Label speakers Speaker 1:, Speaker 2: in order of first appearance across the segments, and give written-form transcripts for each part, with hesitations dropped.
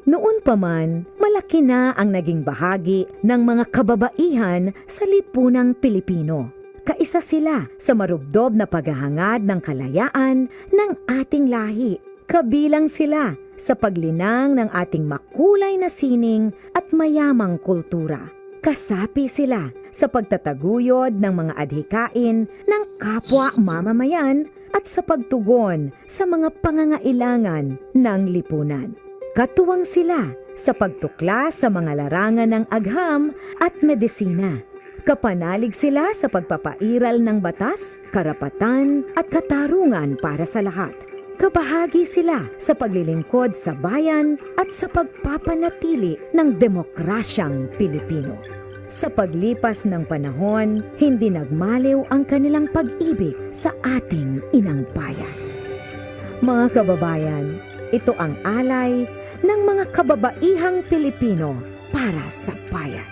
Speaker 1: Noon pa man, malaki na ang naging bahagi ng mga kababaihan sa lipunang Pilipino. Kaisa sila sa marubdob na paghahangad ng kalayaan ng ating lahi. Kabilang sila sa paglinang ng ating makulay na sining at mayamang kultura. Kasapi sila sa pagtataguyod ng mga adhikain ng kapwa mamamayan at sa pagtugon sa mga pangangailangan ng lipunan. Katuwang sila sa pagtuklas sa mga larangan ng agham at medisina. Kapanalig sila sa pagpapairal ng batas, karapatan at katarungan para sa lahat. Kabahagi sila sa paglilingkod sa bayan at sa pagpapanatili ng demokrasyang Pilipino. Sa paglipas ng panahon, hindi nagmaliw ang kanilang pag-ibig sa ating inang bayan. Mga kababayan, ito ang alay ng mga kababaihang Pilipino para sa bayan.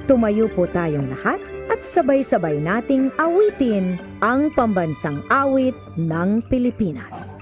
Speaker 1: Tumayo po tayong lahat at sabay-sabay nating awitin ang pambansang awit ng Pilipinas.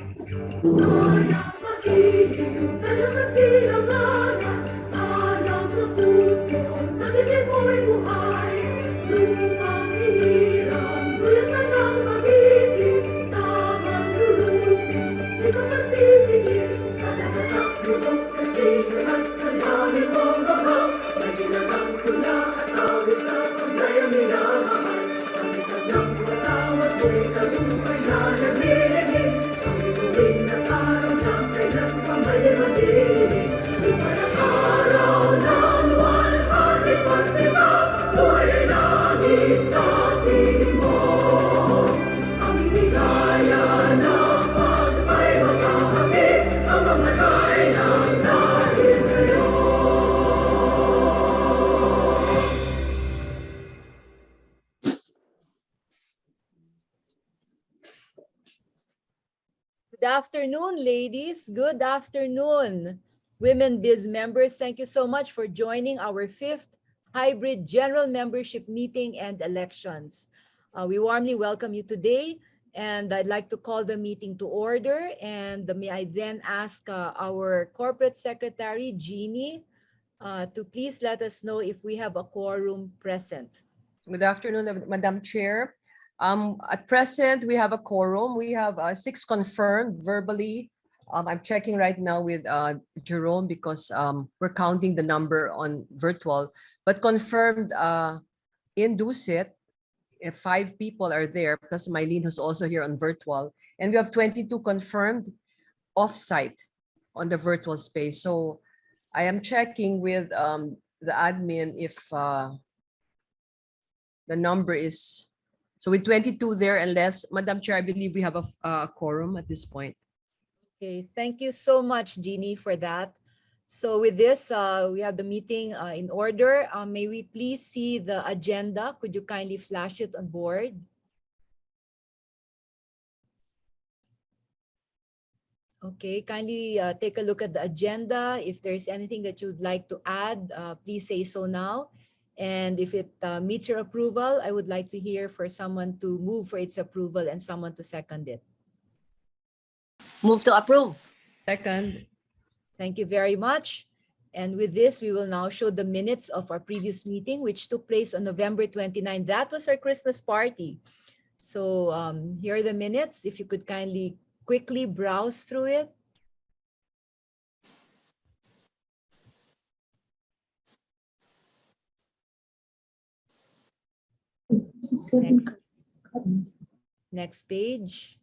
Speaker 2: Good afternoon, ladies. Good afternoon. Women Biz members, thank you so much for joining our 5th hybrid general membership meeting and elections. We warmly welcome you today, and I'd like to call the meeting to order. And may I then ask our corporate secretary, Jeannie, to please let us know if we have a quorum present.
Speaker 3: Good afternoon, Madam Chair. At present, we have a quorum. We have 6 confirmed verbally. I'm checking right now with Jerome because we're counting the number on virtual, but confirmed in Dusit, if 5 people are there, plus Mylene who's also here on virtual, and we have 22 confirmed off-site on the virtual space. So I am checking with the admin if the number is, so with 22 there, unless, Madam Chair, I believe we have a quorum at this point.
Speaker 2: Okay, thank you so much, Jeannie, for that. So with this, we have the meeting in order. May we please see the agenda? Could you kindly flash it on board? Okay, kindly take a look at the agenda. If there's anything that you'd like to add, please say so now. And if it meets your approval, I would like to hear for someone to move for its approval and someone to second it.
Speaker 4: Move to approve.
Speaker 3: Second.
Speaker 2: Thank you very much. And with this, we will now show the minutes of our previous meeting, which took place on November 29. That was our Christmas party. So here are the minutes. If you could kindly quickly browse through it. Next page.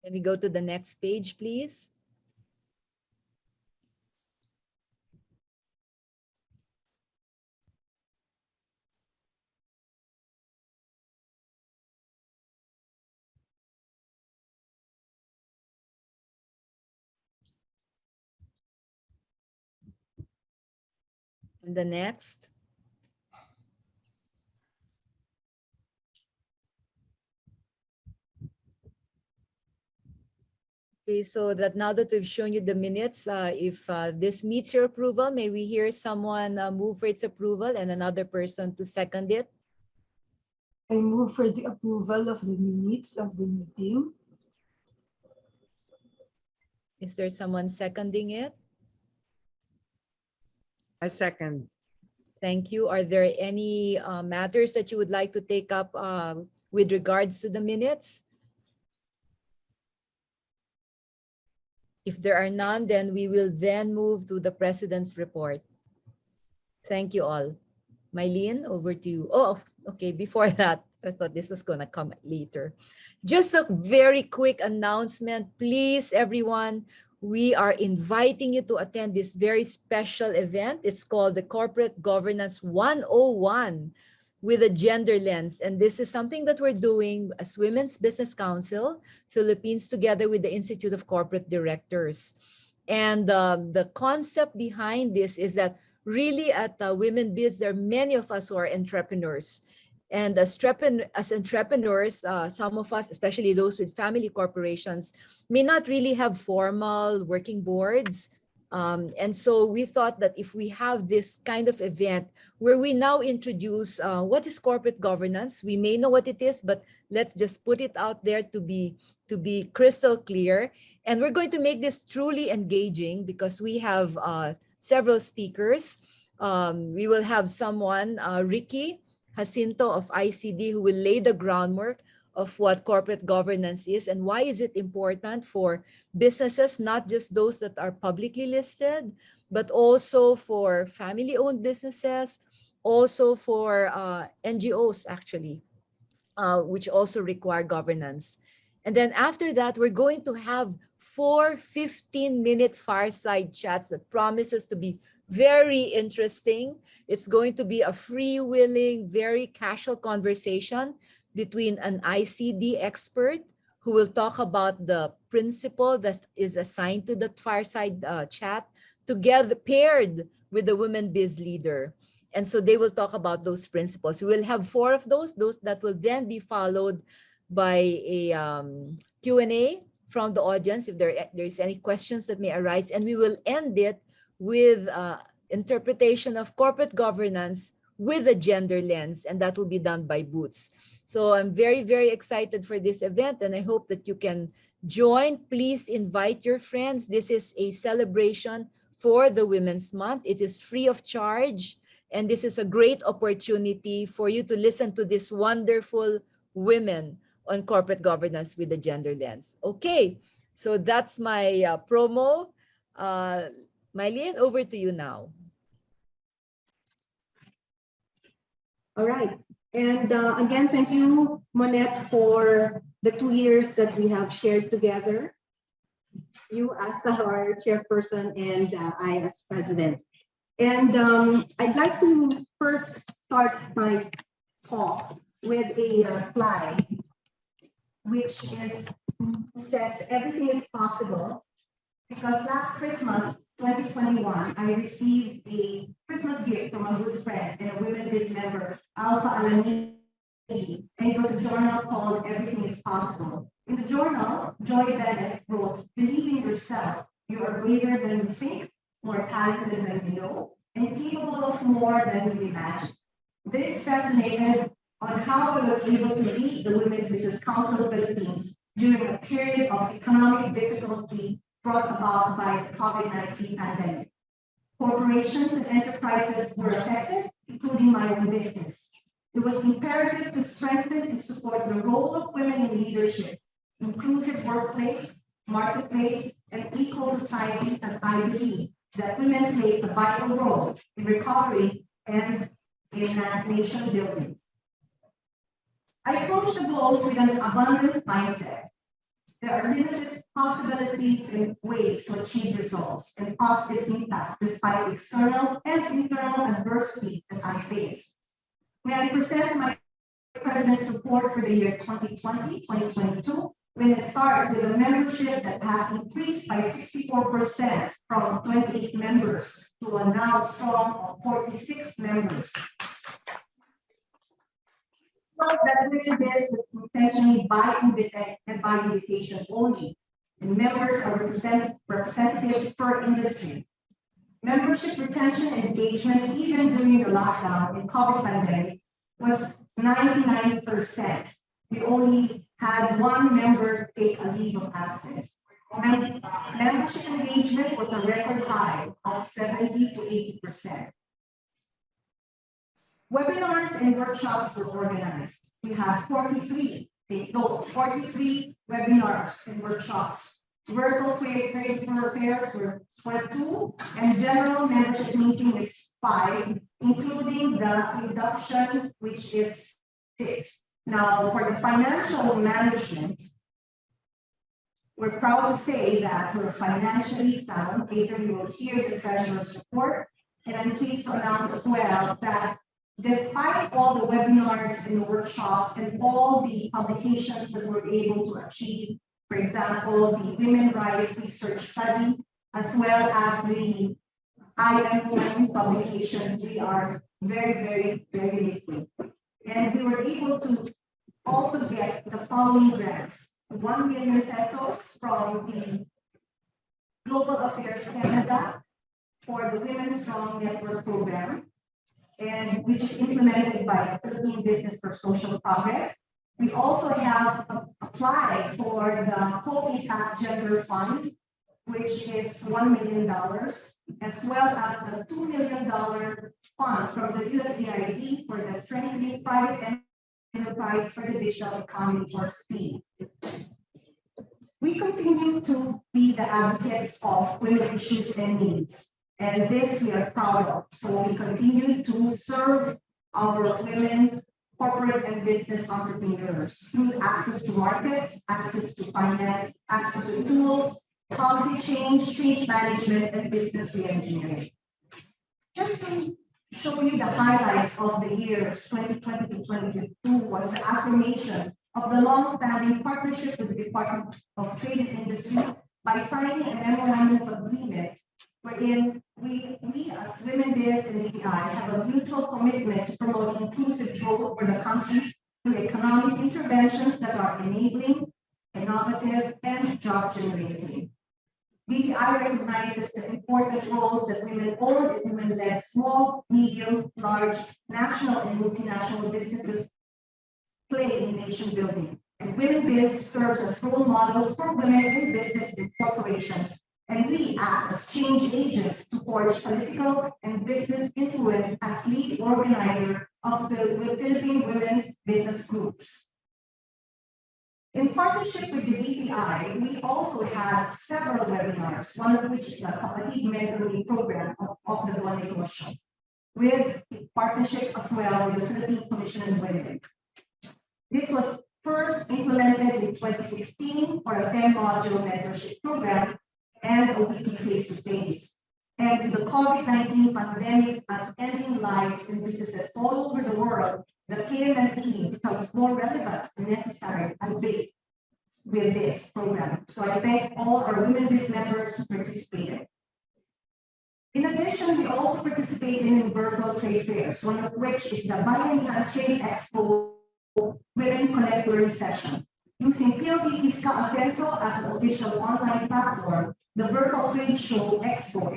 Speaker 2: Can we go to the next page, please? And the next. Okay, so that now that we've shown you the minutes, if this meets your approval, may we hear someone move for its approval and another person to second it?
Speaker 5: I move for the approval of the minutes of the meeting.
Speaker 2: Is there someone seconding it?
Speaker 3: I second.
Speaker 2: Thank you. Are there any matters that you would like to take up with regards to the minutes? If there are none, then we will then move to the President's report. Thank you all. Mylene, over to you. Oh, okay. Before that, I thought this was going to come later. Just a very quick announcement. Please, everyone, we are inviting you to attend this very special event. It's called the Corporate Governance 101 with a gender lens. And this is something that we're doing as Women's Business Council, Philippines, together with the Institute of Corporate Directors. And the concept behind this is that really at Women Biz, there are many of us who are entrepreneurs. And as entrepreneurs, some of us, especially those with family corporations, may not really have formal working boards. And so we thought that if we have this kind of event where we now introduce what is corporate governance, we may know what it is, but let's just put it out there to be crystal clear. And we're going to make this truly engaging because we have several speakers. We will have someone, Ricky Jacinto of ICD, who will lay the groundwork of what corporate governance is and why is it important for businesses, not just those that are publicly listed, but also for family-owned businesses, also for NGOs actually, which also require governance. And then after that, we're going to have 4 15-minute fireside chats that promises to be very interesting. It's going to be a freewheeling, very casual conversation between an ICD expert who will talk about the principle that is assigned to the fireside chat, together paired with the women biz leader. And so they will talk about those principles. We will have 4 of those that will then be followed by a Q&A from the audience if there's any questions that may arise. And we will end it with interpretation of corporate governance with a gender lens, and that will be done by Boots. So I'm very, very excited for this event, and I hope that you can join. Please invite your friends. This is a celebration for the Women's Month. It is free of charge, and this is a great opportunity for you to listen to these wonderful women on corporate governance with the gender lens. Okay, so that's my promo. Mylene, over to you now.
Speaker 6: All right. And again, thank you, Monette, for the 2 years that we have shared together. You as our chairperson and I as president. And I'd like to first start my talk with a slide, which says everything is possible. Because last Christmas, 2021, I received a Christmas gift from a good friend and a Women Biz member, Alpha Alanini, and it was a journal called Everything is Possible. In the journal, Joy Bennett wrote, "Believe in yourself. You are braver than you think, more talented than you know, and capable of more than you imagine." This resonated on how I was able to lead the Women's Business Council Philippines during a period of economic difficulty brought about by the COVID-19 pandemic. Corporations and enterprises were affected, including my own business. It was imperative to strengthen and support the role of women in leadership, inclusive workplace, marketplace, and equal society, as I believe that women play a vital role in recovery and in nation building. I approach the goals with an abundance mindset. There are limitless possibilities and ways to achieve results and positive impact despite external and internal adversity that I face. May I present my President's report for the year 2020-2022, when it started with a membership that has increased by 64% from 28 members to a now strong of 46 members. Well, that Women Biz was intentionally by invitation only. and members are representatives per industry. Membership retention and engagement, even during the lockdown and COVID pandemic, was 99%. We only had one member take a leave of absence. Membership engagement was a record high of 70 to 80%. Webinars and workshops were organized. We had 43, take note, 43 webinars and workshops. Virtual trade fairs were 2, and general membership meeting is 5, including the induction, which is 6. Now, for the financial management, we're proud to say that we're financially sound. Later, you will hear the treasurer's report, and I'm pleased to announce as well that despite all the webinars and the workshops and all the publications that we're able to achieve, for example, the Women Rights Research Study, as well as the IM publication, we are very liquid. And we were able to also get the following grants: 1 million pesos from the Global Affairs Canada for the Women's Strong Network Program, and which is implemented by Philippine Business for Social Progress. We also have applied for the Co-Impact Gender Fund, which is $1 million, as well as the $2 million fund from the USAID for the Strengthening Private Enterprise for the Digital Economy, or SPEED. We continue to be the advocates of women issues and needs, and this we are proud of. So we continue to serve our women corporate and business entrepreneurs through access to markets, access to finance, access to tools, policy change management, and business reengineering. Just to show you the highlights of the years 2020 to 2022 was the affirmation of the long-standing partnership with the Department of Trade and Industry by signing a memorandum of agreement wherein we as WomenBiz and API have a mutual commitment to promote inclusive growth for the country through economic interventions that are enabling, innovative, and job generating. DTI recognizes the important roles that women-owned and women-led small, medium, large, national, and multinational businesses play in nation building. And WomenBiz serves as role models for women in business and corporations. And we act as change agents to forge political and business influence as lead organizer of the Philippine women's business groups. In partnership with the DTI, we also had several webinars, one of which is the Kapatid Mentoring Program of the Don Negosyo, with a partnership as well with the Philippine Commission on Women. This was first implemented in 2016 for a 10-module mentorship program and a weekly face-to-face. And with the COVID-19 pandemic and ending lives and businesses all over the world, the KMME becomes more relevant and necessary and big with this program. So I thank all our WomenBiz members who participated. In addition, we also participated in virtual trade fairs, one of which is the Biennial Trade Expo Women Connect Learning Session. Using PLD Fiscal Ascenso as an official online platform, the virtual trade show Expo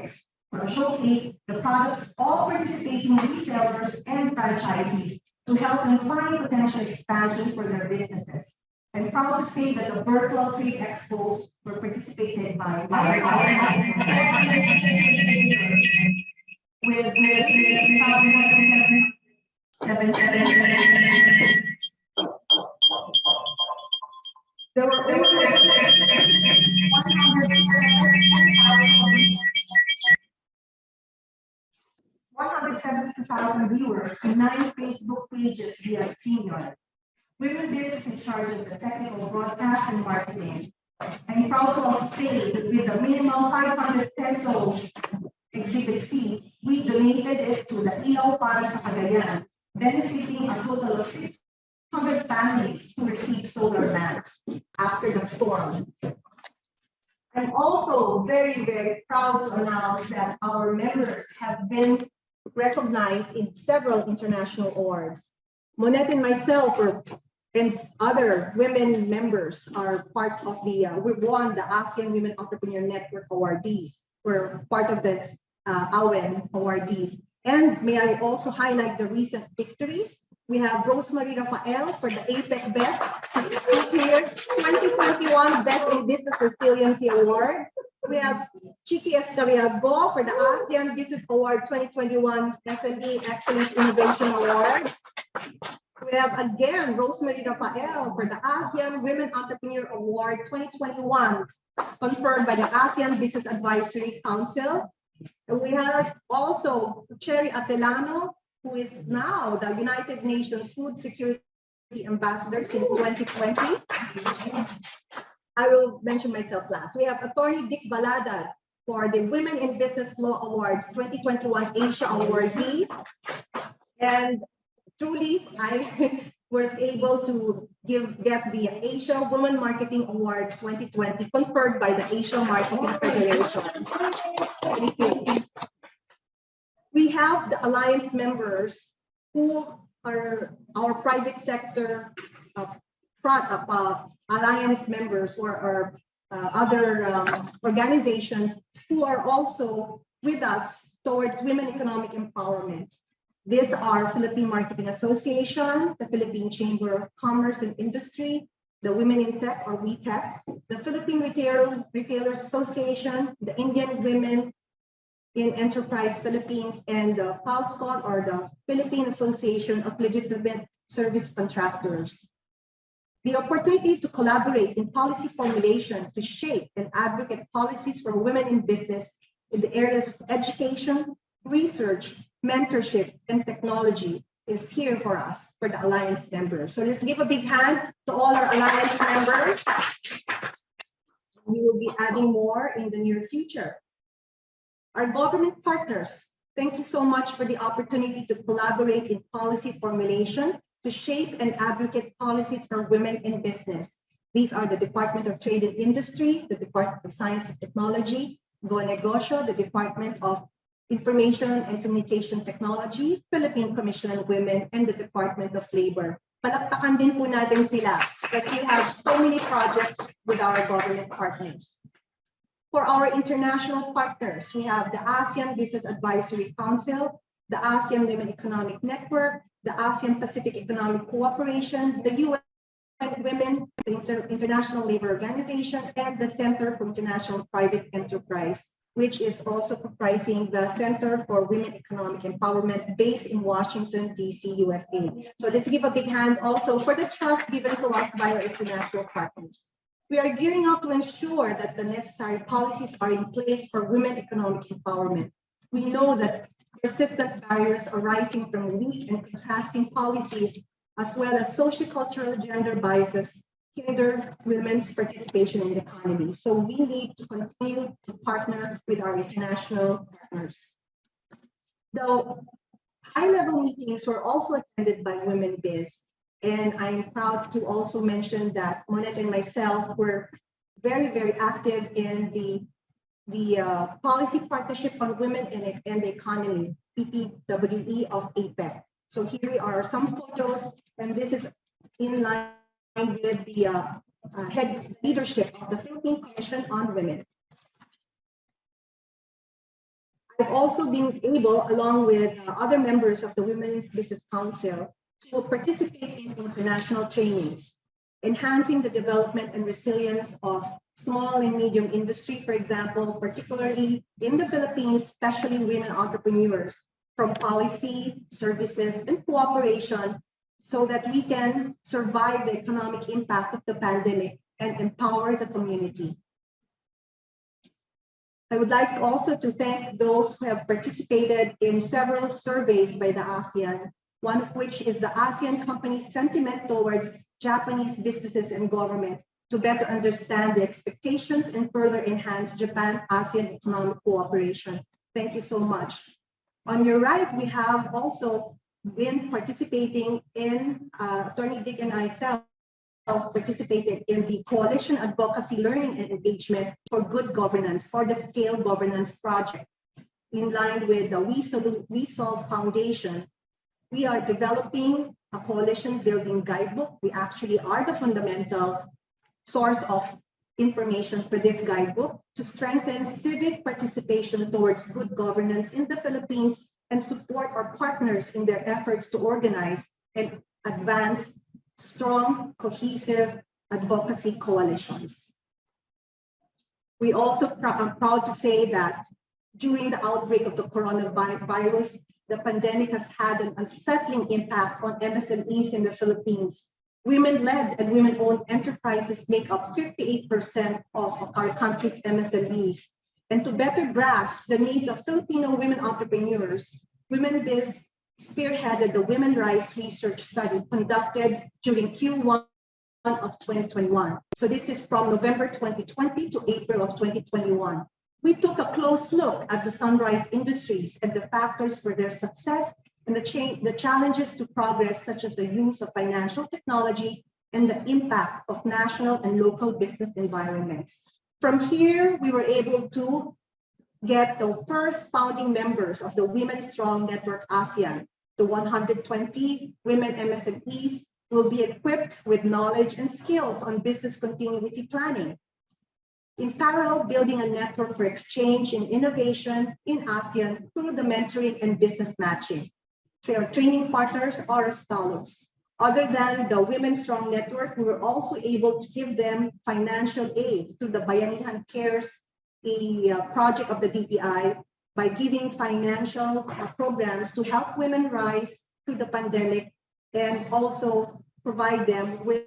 Speaker 6: showcase the products of all participating resellers and franchisees to help them find potential expansion for their businesses. I'm proud to say that the virtual trade expos were participated by with 8,777. There were over 172,000 viewers and 9 Facebook pages via StreamYard. WomenBiz is in charge of the technical broadcast and marketing. I'm proud to also say that with a minimum 500 peso exhibit fee, we donated it to the Ilaw Para sa Cagayan, benefiting a total of 600 families who received solar lamps after the storm. I'm also very proud to announce that our members have been recognized in several international awards. Monette and myself were and other women members are part of the, we won the ASEAN Women Entrepreneur Network awardees. We're part of this AWEN awardees. And may I also highlight the recent victories. We have Rosemary Rafael for the APEC Best 2021 Best in Business Resiliency Award. We have Chiki Escariago for the ASEAN Business Award 2021 SME Excellence Innovation Award. We have again Rosemary Rafael for the ASEAN Women Entrepreneur Award 2021, conferred by the ASEAN Business Advisory Council. And we have also Cherry Atelano, who is now the United Nations Food Security Ambassador since 2020. I will mention myself last. We have Attorney Dick Balada for the Women in Business Law Awards 2021 Asia Awardee. And truly, I was able to get the Asia Women Marketing Award 2020 conferred by the Asia Marketing Federation. Thank you. We have the alliance members who are our private sector alliance members or other organizations who are also with us towards women economic empowerment. These are Philippine Marketing Association, the Philippine Chamber of Commerce and Industry, the Women in Tech or WeTech, the Philippine Retailers Association, the Indian Women in Enterprise Philippines, and the PALSCON or the Philippine Association of Legitimate Service Contractors. The opportunity to collaborate in policy formulation to shape and advocate policies for women in business in the areas of education, research, mentorship, and technology is here for us, for the Alliance members. So let's give a big hand to all our Alliance members. We will be adding more in the near future. Our government partners, thank you so much for the opportunity to collaborate in policy formulation to shape and advocate policies for women in business. These are the Department of Trade and Industry, the Department of Science and Technology, Go Negosyo, the Department of Information and Communication Technology, Philippine Commission on Women, and the Department of Labor. Palakpakan din po natin sila because we have so many projects with our government partners. For our international partners, we have the ASEAN Business Advisory Council, the ASEAN Women Economic Network, the ASEAN Pacific Economic Cooperation, the UN Women, the International Labor Organization, and the Center for International Private Enterprise, which is also comprising the Center for Women Economic Empowerment based in Washington, D.C., USA. So let's give a big hand also for the trust given to us by our international partners. We are gearing up to ensure that the necessary policies are in place for women economic empowerment. We know that persistent barriers arising from weak and contrasting policies, as well as sociocultural gender biases, hinder women's participation in the economy. So we need to continue to partner with our international partners. The high-level meetings were also attended by Women Biz, and I'm proud to also mention that Monette and myself were very, very active in the Policy Partnership on Women and the Economy, PPWE of APEC. So here are some photos, and this is in line with the head leadership of the Philippine Commission on Women. I've also been able, along with other members of the Women Business Council, to participate in international trainings, enhancing the development and resilience of small and medium industry, for example, particularly in the Philippines, especially women entrepreneurs, from policy, services, and cooperation, so that we can survive the economic impact of the pandemic and empower the community. I would like also to thank those who have participated in several surveys by the ASEAN, one of which is the ASEAN company's sentiment towards Japanese businesses and government to better understand the expectations and further enhance Japan-ASEAN economic cooperation. Thank you so much. On your right, we have also been participating in, Attorney Dick and I participated in the Coalition Advocacy Learning and Engagement for Good Governance for the Scale Governance Project. In line with the We Solve Foundation, we are developing a coalition building guidebook. We actually are the fundamental source of information for this guidebook to strengthen civic participation towards good governance in the Philippines and support our partners in their efforts to organize and advance strong, cohesive advocacy coalitions. We also are proud to say that during the outbreak of the coronavirus, the pandemic has had an unsettling impact on MSMEs in the Philippines. Women-led and women-owned enterprises make up 58% of our country's MSMEs. And to better grasp the needs of Filipino women entrepreneurs, WomenBiz spearheaded the Women Rise research study conducted during Q1 of 2021. So this is from November 2020 to April of 2021. We took a close look at the sunrise industries and the factors for their success and the challenges to progress, such as the use of financial technology and the impact of national and local business environments. From here, we were able to get the first founding members of the Women Strong Network ASEAN. The 120 women MSMEs will be equipped with knowledge and skills on business continuity planning. In parallel, building a network for exchange and innovation in ASEAN through the mentoring and business matching. Our training partners are as follows. Other than the Women Strong Network, we were also able to give them financial aid through the Bayanihan Cares, a project of the DTI, by giving financial programs to help women rise through the pandemic and also provide them with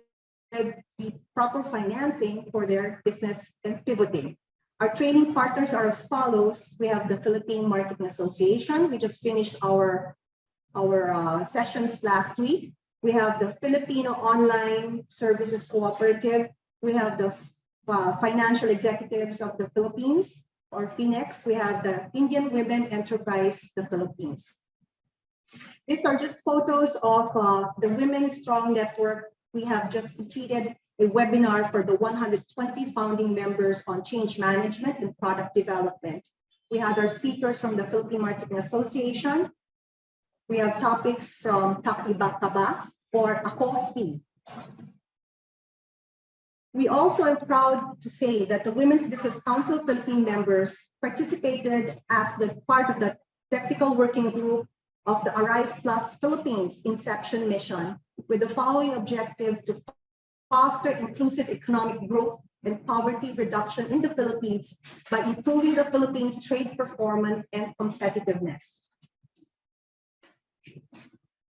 Speaker 6: the proper financing for their business and pivoting. Our training partners are as follows. We have the Philippine Marketing Association. We just finished our sessions last week. We have the Filipino Online Services Cooperative. We have the Financial Executives of the Philippines, or FINEX. We have the Indian Women Enterprise, the Philippines. These are just photos of the Women Strong Network. We have just completed a webinar for the 120 founding members on change management and product development. We had our speakers from the Philippine Marketing Association. We have topics from Kakibakaba or Akosi. We also are proud to say that the Women's Business Council Philippine members participated as the part of the technical working group of the Arise Plus Philippines Inception Mission, with the following objective: to foster inclusive economic growth and poverty reduction in the Philippines by improving the Philippines' trade performance and competitiveness.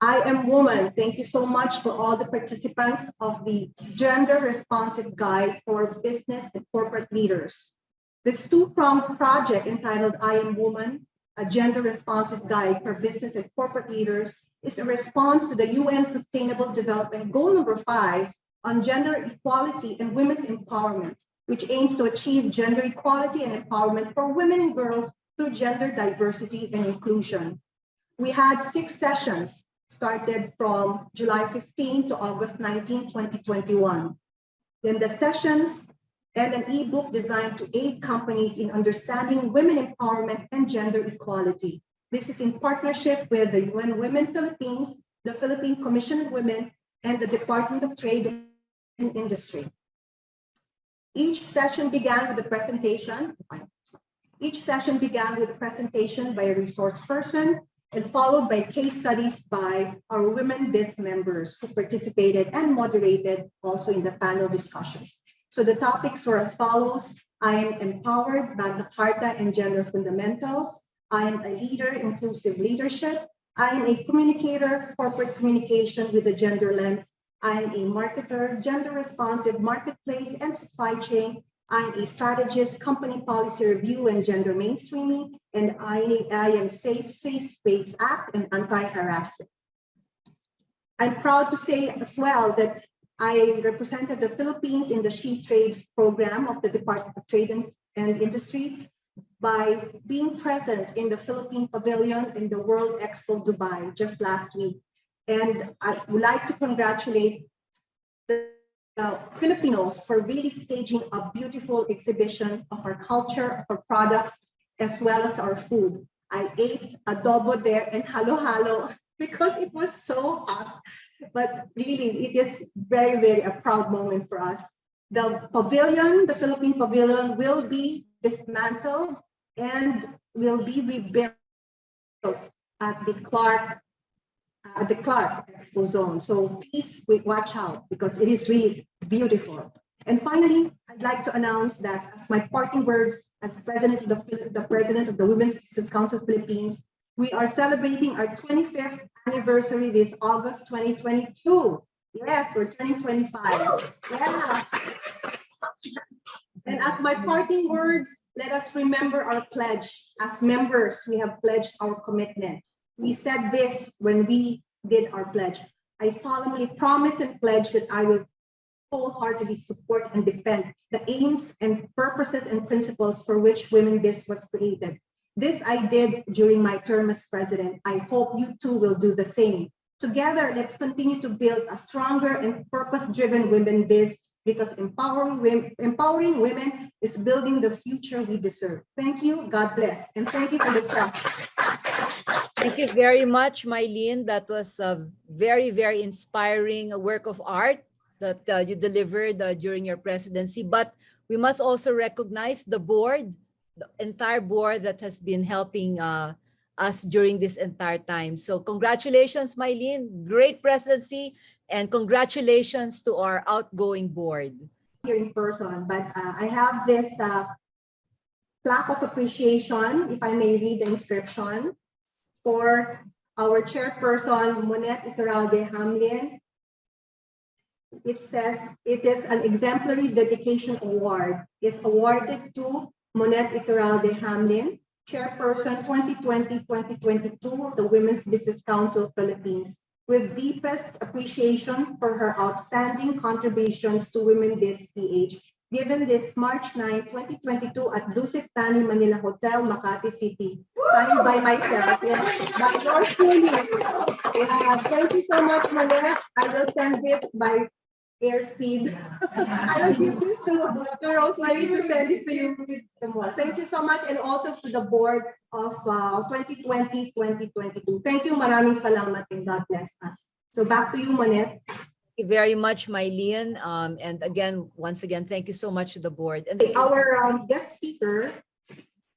Speaker 6: I Am Woman. Thank you so much for all the participants of the Gender Responsive Guide for Business and Corporate Leaders. This two-pronged project entitled I Am Woman, a Gender Responsive Guide for Business and Corporate Leaders, is a response to the UN Sustainable Development Goal number 5 on gender equality and women's empowerment, which aims to achieve gender equality and empowerment for women and girls through gender diversity and inclusion. We had 6 sessions, started from July 15 to August 19, 2021. Then the sessions and an ebook designed to aid companies in understanding women empowerment and gender equality. This is in partnership with the UN Women Philippines, the Philippine Commission of Women, and the Department of Trade and Industry. Each session began with a presentation. Each session began with a presentation by a resource person and followed by case studies by our WomenBiz members who participated and moderated also in the panel discussions. So the topics were as follows: I am empowered, Magna Carta and gender fundamentals. I am a leader, inclusive leadership. I am a communicator, corporate communication with a gender lens. I am a marketer, gender responsive marketplace and supply chain. I'm a strategist, company policy review and gender mainstreaming, and I am Safe Space Act and anti-harassment. I'm proud to say as well that I represented the Philippines in the She Trades program of the Department of Trade and Industry by being present in the Philippine Pavilion in the World Expo Dubai just last week. And I would like to congratulate the Filipinos for really staging a beautiful exhibition of our culture, of our products, as well as our food. I ate adobo there and halo-halo because it was so hot. but really, it is very, very a proud moment for us. The pavilion, the Philippine Pavilion, will be dismantled and will be rebuilt at the Clark Expo Zone. So please watch out because it is really beautiful. And finally, I'd like to announce that as my parting words as president of the Women's Business Council Philippines, we are celebrating our 25th anniversary this August 2022. Yes, we're turning 25. Yeah. And as my parting words, let us remember our pledge. As members, we have pledged our commitment. We said this when we did our pledge. I solemnly promise and pledge that I will wholeheartedly support and defend the aims and purposes and principles for which Women Biz was created. This I did during my term as president. I hope you too will do the same. Together, let's continue to build a stronger and purpose-driven Women Biz because empowering women is building the future we deserve. Thank you, God bless, and thank you for the trust.
Speaker 2: Thank you very much, Mylene. That was a very, very inspiring work of art that you delivered during your presidency. But we must also recognize the board, the entire board that has been helping us during this entire time. So congratulations, Mylene. Great presidency, and congratulations to our outgoing board.
Speaker 6: Here in person, but I have this plaque of appreciation, if I may read the inscription, for our chairperson, Monette Iturralde Hamlin. It says, it is an exemplary dedication award. It's awarded to Monette Iturralde Hamlin, chairperson 2020-2022 of the Women's Business Council Philippines, with deepest appreciation for her outstanding contributions to WomenbizPH, given this March 9, 2022 at Dusit Tani Manila Hotel, Makati City. Signed by myself, yes, by yours truly. Yeah, thank you so much, Manila. I will send this by airspeed. I will give this to Rose. I need to send it to you tomorrow. Thank you so much, and also to the board of 2020-2022. Thank you, maraming salamat, and God bless us. So back to you, Manette.
Speaker 2: Thank you very much, Mylene. And again, once again, thank you so much to the board. And
Speaker 6: Our guest speaker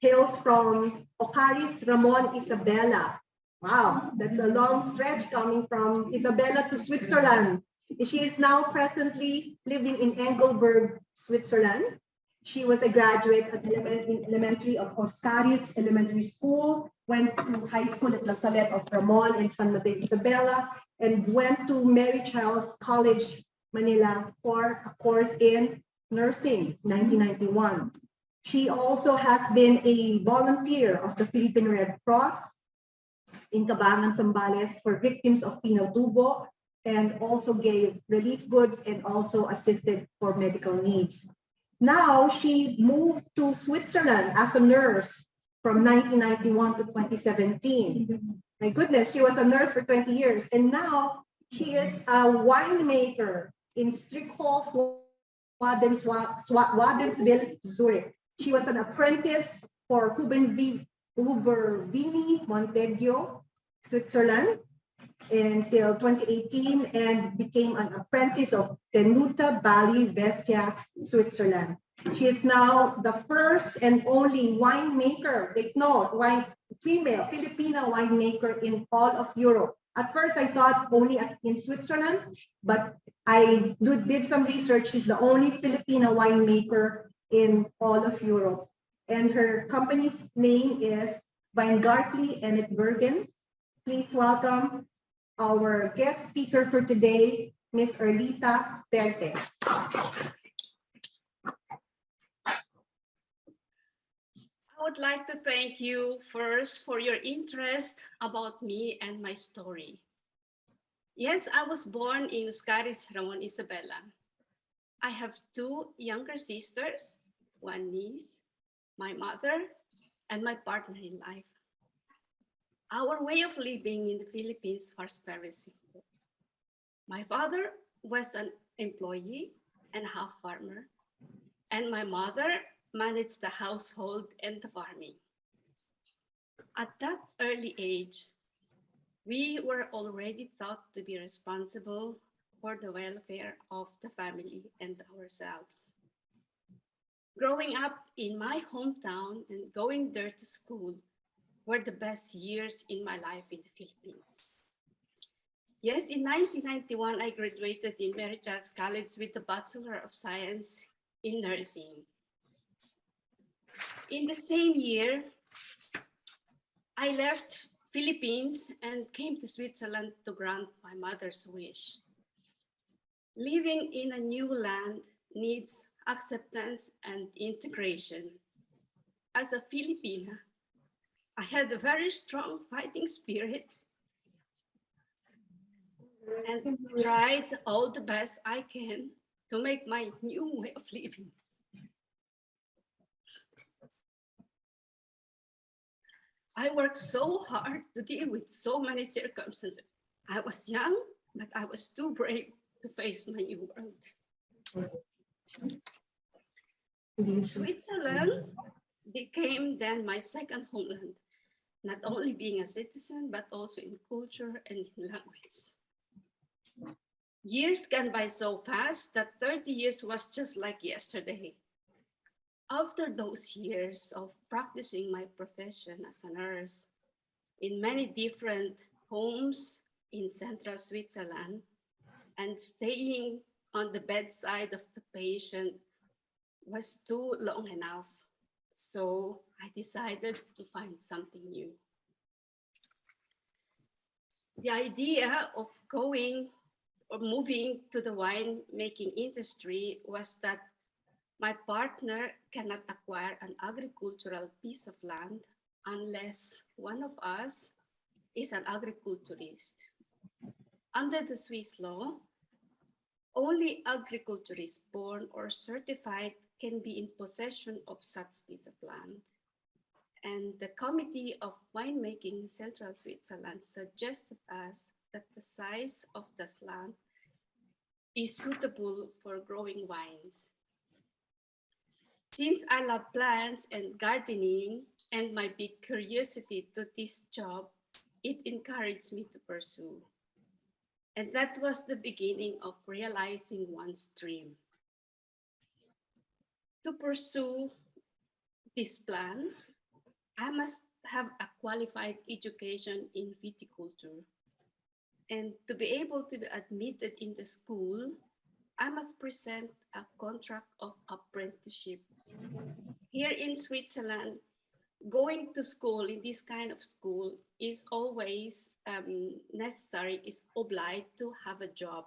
Speaker 6: hails from Ocaris Ramon Isabela. Wow, that's a long stretch coming from Isabela to Switzerland. She is now presently living in Engelberg, Switzerland. She was a graduate at elementary of Oscaris Elementary School, went to high school at La Salette of Ramon and San Mateo Isabela, and went to Mary Child's College, Manila for a course in nursing, 1991. She also has been a volunteer of the Philippine Red Cross in Cabangan, Zambales for victims of penal tubo, and also gave relief goods and also assisted for medical needs. Now she moved to Switzerland as a nurse from 1991 to 2017. My goodness, she was a nurse for 20 years. And now she is a winemaker in Strickhof, Wadenswil, Zurich. She was an apprentice for Hubervini Monteggio, Switzerland, until 2018, and became an apprentice of Tenuta Bali Vestiac, Switzerland. She is now the first and only winemaker, female Filipina winemaker in all of Europe. At first, I thought only in Switzerland, but I did some research. She's the only Filipina winemaker in all of Europe. And her company's name is Weingartli Ennetbergen. Please welcome our guest speaker for today, Ms. Erlita Terte.
Speaker 7: I would like to thank you first for your interest about me and my story. Yes, I was born in Oscaris Ramon Isabela. I have two younger sisters, one niece, my mother, and my partner in life. Our way of living in the Philippines was very simple. My father was an employee and half farmer, and my mother managed the household and the farming. At that early age, We were already thought to be responsible for the welfare of the family and ourselves. Growing up in my hometown and going there to school were the best years in my life in the Philippines. Yes, in 1991, I graduated in Mary Charles College with a Bachelor of Science in Nursing. In the same year, I left Philippines and came to Switzerland to grant my mother's wish. Living in a new land needs acceptance and integration. As a Filipina, I had a very strong fighting spirit and tried all the best I can to make my new way of living. I worked so hard to deal with so many circumstances. I was young, but I was too brave to face my new world. Switzerland became then my second homeland, not only being a citizen, but also in culture and in language. Years gone by so fast that 30 years was just like yesterday. After those years of practicing my profession as a nurse in many different homes in central Switzerland and staying on the bedside of the patient was too long enough. So I decided to find something new. The idea of going or moving to the winemaking industry was that my partner cannot acquire an agricultural piece of land unless one of us is an agriculturist. Under the Swiss law, only agriculturists born or certified can be in possession of such piece of land. And the Committee of Winemaking in Central Switzerland suggested us that the size of this land is suitable for growing wines. Since I love plants and gardening and my big curiosity to this job, it encouraged me to pursue. And that was the beginning of realizing one's dream. To pursue this plan, I must have a qualified education in viticulture. And to be able to be admitted in the school, I must present a contract of apprenticeship. Here in Switzerland, going to school in this kind of school is always necessary, is obliged to have a job.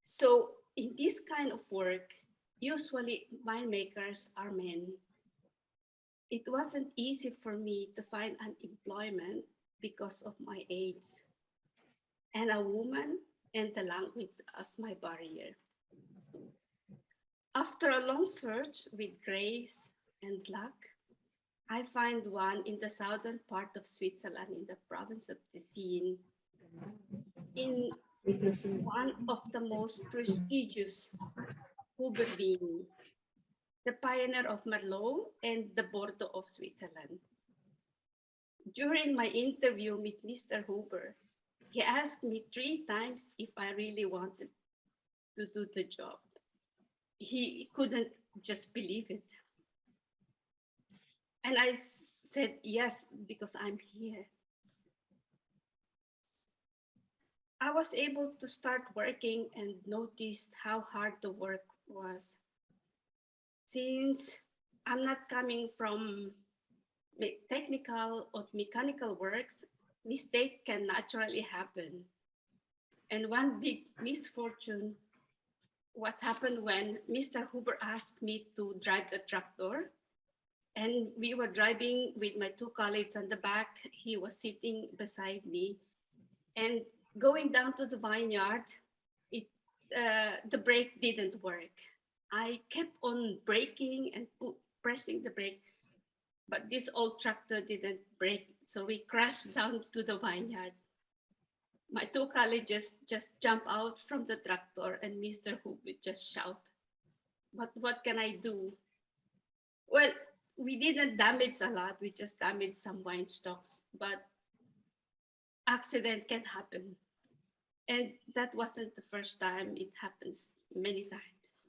Speaker 7: So in this kind of work, usually winemakers are men. It wasn't easy for me to find an employment because of my age and a woman and the language as my barrier. After a long search with grace and luck, I find one in the southern part of Switzerland in the province of Tessin, in one of the most prestigious Huber being, the pioneer of Merlot and the Bordeaux of Switzerland. During my interview with Mr. Huber, he asked me 3 times if I really wanted to do the job. He couldn't just believe it. And I said yes, because I'm here. I was able to start working and noticed how hard the work was. Since I'm not coming from technical or mechanical works, mistake can naturally happen. And one big misfortune was happened when Mr. Huber asked me to drive the tractor. And we were driving with my 2 colleagues on the back. He was sitting beside me. And going down to the vineyard, the brake didn't work. I kept on braking and pressing the brake, but this old tractor didn't brake. So we crashed down to the vineyard. My 2 colleagues just jumped out from the tractor and Mr. Hu would just shout, "But what can I do?" Well, we didn't damage a lot. We just damaged some wine stocks, but accident can happen. And that wasn't the first time, it happens many times.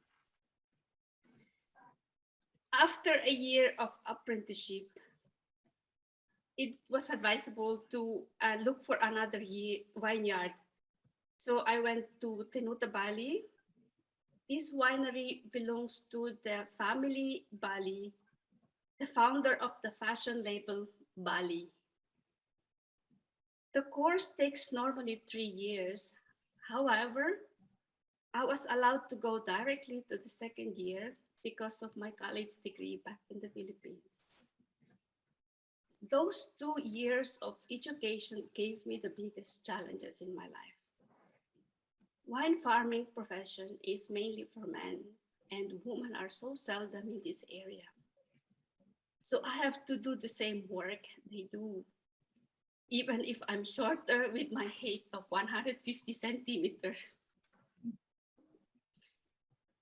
Speaker 7: After a year of apprenticeship, it was advisable to look for another vineyard. So I went to Tenuta Valley. This winery belongs to the family Bali, the founder of the fashion label Bali. The course takes normally 3 years. However, I was allowed to go directly to the second year because of my college degree back in the Philippines. Those 2 years of education gave me the biggest challenges in my life. Wine farming profession is mainly for men, and women are so seldom in this area. So I have to do the same work they do, even if I'm shorter with my height of 150 centimeters.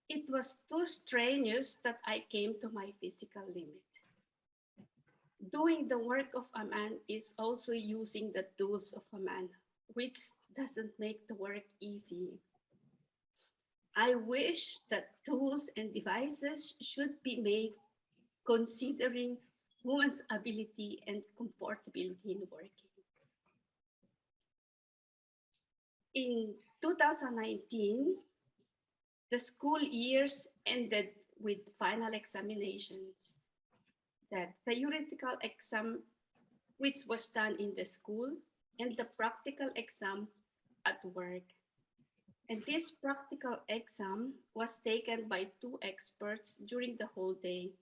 Speaker 7: It was too strenuous that I came to my physical limit. Doing the work of a man is also using the tools of a man, which doesn't make the work easy. I wish that tools and devices should be made considering women's ability and comfortability in working. In 2019, the school years ended with final examinations. That the theoretical exam, which was done in the school, and the practical exam at work. And this practical exam was taken by 2 experts during the whole day.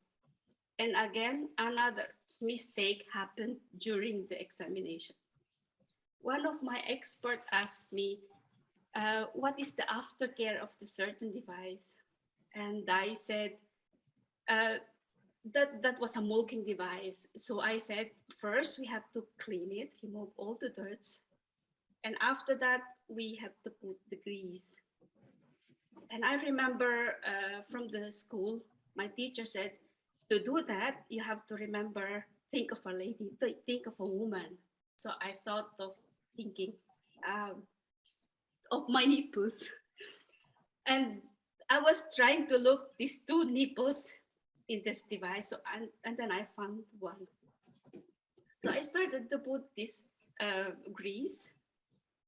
Speaker 7: And again, another mistake happened during the examination. One of my experts asked me, what is the aftercare of the certain device? And I said, that was a milking device. So I said, first we have to clean it, remove all the dirts. And after that, we have to put the grease. And I remember from the school, my teacher said, to do that, you have to remember, think of a lady, think of a woman. So I thought of thinking of my nipples. And I was trying to look these 2 nipples in this device. So, and then I found one. So I started to put this grease,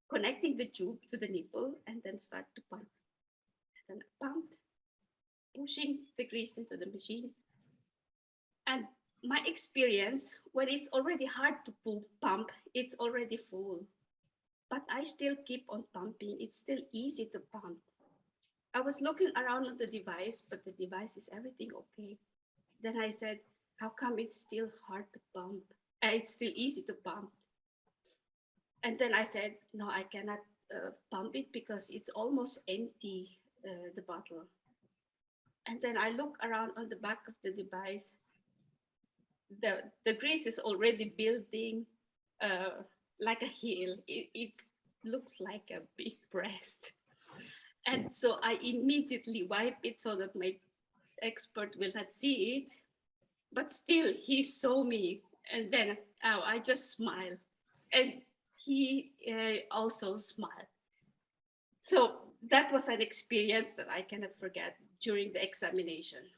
Speaker 7: connecting the tube to the nipple, and then start to pump. And then I pumped, pushing the grease into the machine. And my experience, when it's already hard to pump, it's already full. But I still keep on pumping. It's still easy to pump. I was looking around at the device, but the device is everything okay. Then I said, how come it's still hard to pump? It's still easy to pump. And then I said, no, I cannot pump it because it's almost empty, the bottle. And then I look around on the back of the device. The grease is already building like a hill. It looks like a big breast. And so I immediately wipe it so that my expert will not see it. But still, he saw me. And then I just smiled. And he also smiled. So that was an experience that I cannot forget during the examination.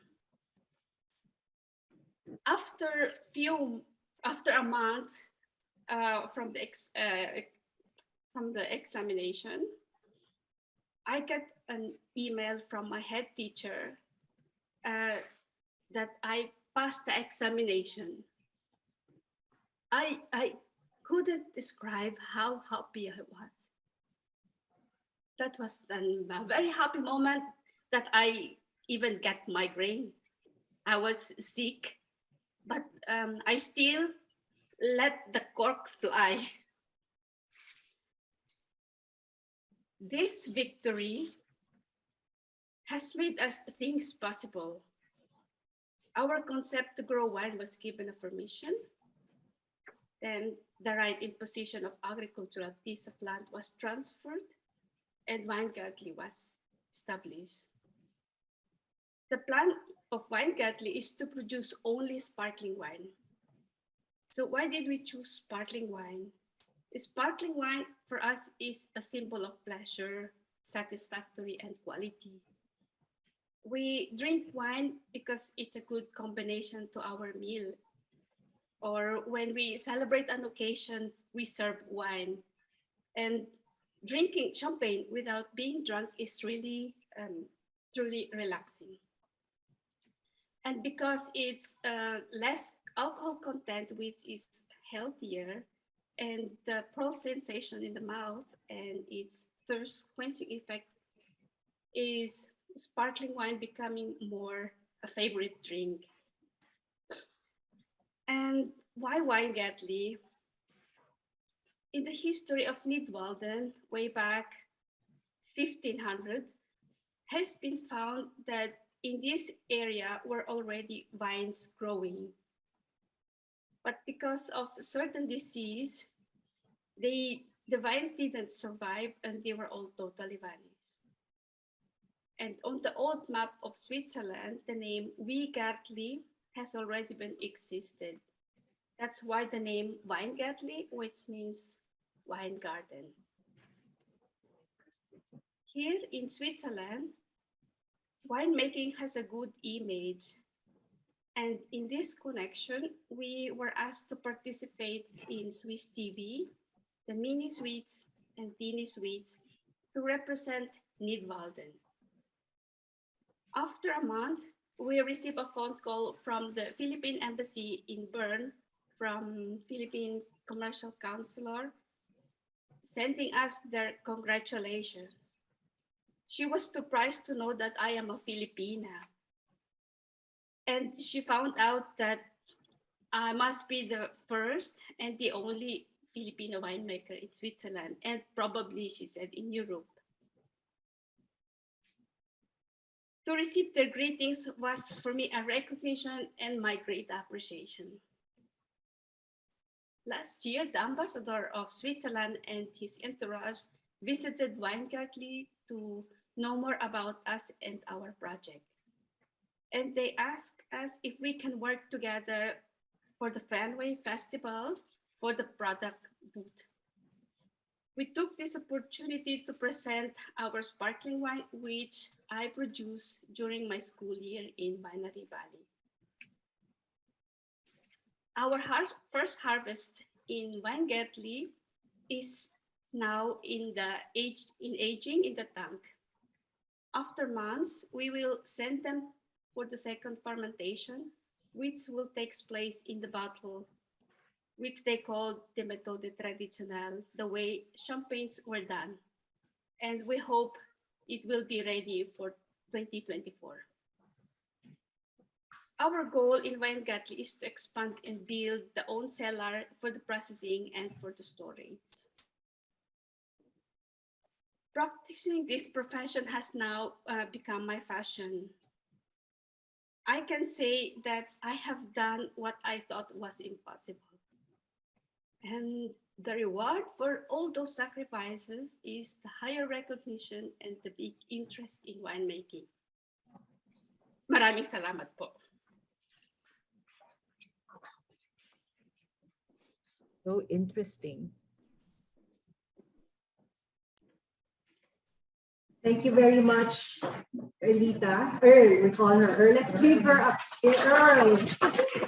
Speaker 7: After a month from the examination, I got an email from my head teacher that I passed the examination. I couldn't describe how happy I was. That was a very happy moment that I even got migraine. I was sick, but I still let the cork fly. This victory has made us things possible. Our concept to grow wine was given a permission. Then the right imposition of agricultural piece of land was transferred and Weingartli was established. The plan of Weingartli is to produce only sparkling wine. So why did we choose sparkling wine? Sparkling wine for us is a symbol of pleasure, satisfactory, and quality. We drink wine because it's a good combination to our meal. Or when we celebrate an occasion, we serve wine. And drinking champagne without being drunk is really truly relaxing. And because it's less alcohol content, which is healthier, and the pearl sensation in the mouth and its thirst quenching effect, is sparkling wine becoming more a favorite drink. And why wine, Gatli? In the history of Nidwalden, way back 1500, has been found that in this area were already vines growing. But because of certain disease, the vines didn't survive and they were all totally vanished. And on the old map of Switzerland, the name Wiegartli has already been existed. That's why the name Weingartli, which means wine garden. Here in Switzerland, winemaking has a good image. And in this connection, we were asked to participate in Swiss TV, the mini suites and teeny suites to represent Nidwalden. After a month, we received a phone call from the Philippine Embassy in Bern from Philippine Commercial Counselor, sending us their congratulations. She was surprised to know that I am a Filipina. And she found out that I must be the first and the only Filipino winemaker in Switzerland, and probably, she said, in Europe. To receive their greetings was for me a recognition and my great appreciation. Last year, the ambassador of Switzerland and his entourage visited Weingartli to know more about us and our project. And they asked us if we can work together for the Fenway Festival for the product booth. We took this opportunity to present our sparkling wine, which I produced during my school year in Binary Valley. Our first harvest in Weingartli is now in aging in the tank. After months, we will send them for the second fermentation, which will take place in the bottle, which they call the méthode traditionnelle, the way champagnes were done. And we hope it will be ready for 2024. Our goal in Weingartli is to expand and build the own cellar for the processing and for the storage. Practicing this profession has now become my passion. I can say that I have done what I thought was impossible. And the reward for all those sacrifices is the higher recognition and the big interest in winemaking. Maraming salamat po.
Speaker 2: So interesting.
Speaker 6: Thank you very much, Erlita. Earl, we call her Earl. Let's give her up. Earl.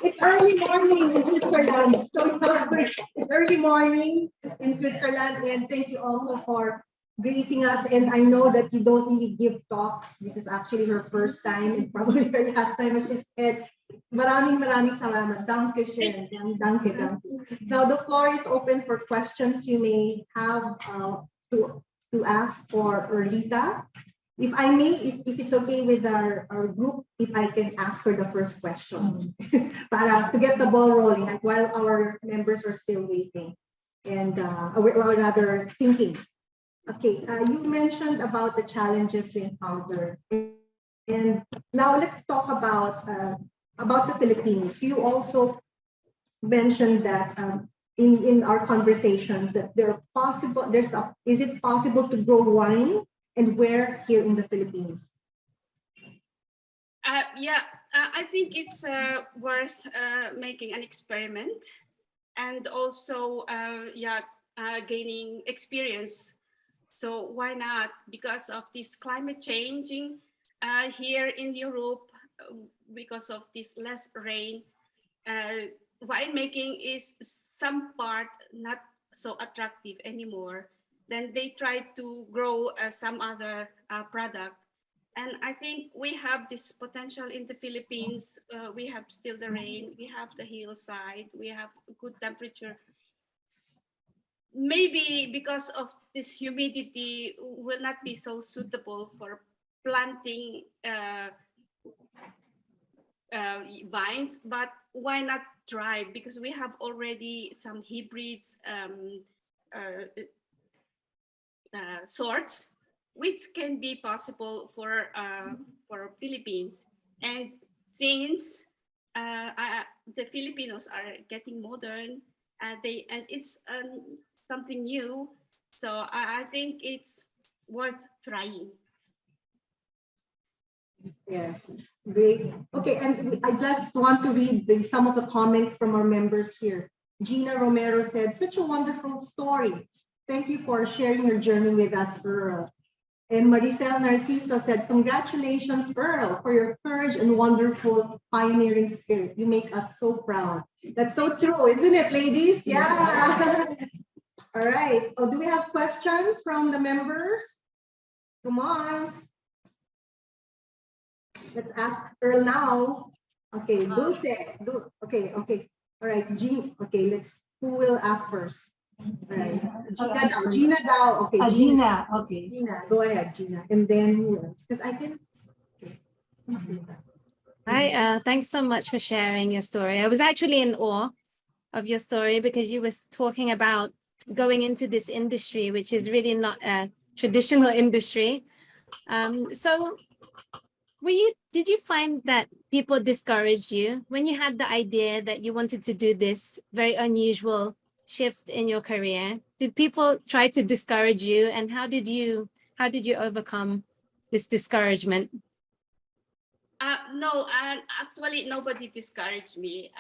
Speaker 6: It's early morning in Switzerland. So it's early morning in Switzerland. And thank you also for gracing us. And I know that you don't really give talks. This is actually her first time and probably her last time, as she said. Maraming salamat. Danke schön. Danke. Now the floor is open for questions you may have to ask for Erlita. If I may, if it's okay with our group, if I can ask for the first question para to get the ball rolling while our members are still waiting and or rather thinking. Okay, you mentioned about the challenges we encountered, and now let's talk about the Philippines. You also mentioned that in our conversations that is it possible to grow wine and where here in the Philippines?
Speaker 7: I think it's worth making an experiment, and also gaining experience. So why not? Because of this climate changing here in Europe, because of this less rain, winemaking is some part not so attractive anymore. Then they try to grow some other product. And I think we have this potential in the Philippines. We have still the rain, we have the hillside, we have good temperature. Maybe because of this humidity will not be so suitable for planting vines, but why not try? Because we have already some hybrids uh, sorts, which can be possible for Philippines. And since the Filipinos are getting modern, and it's something new, so I think it's worth trying.
Speaker 6: Yes, great. Okay, and I just want to read some of the comments from our members here. Gina Romero said, such a wonderful story. Thank you for sharing your journey with us, Earl. And Maricel Narciso said, congratulations, Earl, for your courage and wonderful pioneering spirit. You make us so proud. That's so true, isn't it, ladies? Yeah. All right. Oh, do we have questions from the members? Come on. Let's ask Earl now. Okay, Dulce. Okay. All right, Jean. Okay, who will ask first? All right. Gina Dow. Okay,
Speaker 5: Gina, okay.
Speaker 6: Gina, go ahead, Gina. And then who else? Because I can. Okay.
Speaker 8: Hi, thanks so much for sharing your story. I was actually in awe of your story because you was talking about going into this industry, which is really not a traditional industry. So did you find that people discouraged you when you had the idea that you wanted to do this very unusual shift in your career? Did people try to discourage you, and how did you overcome this discouragement?
Speaker 7: No, actually nobody discouraged me.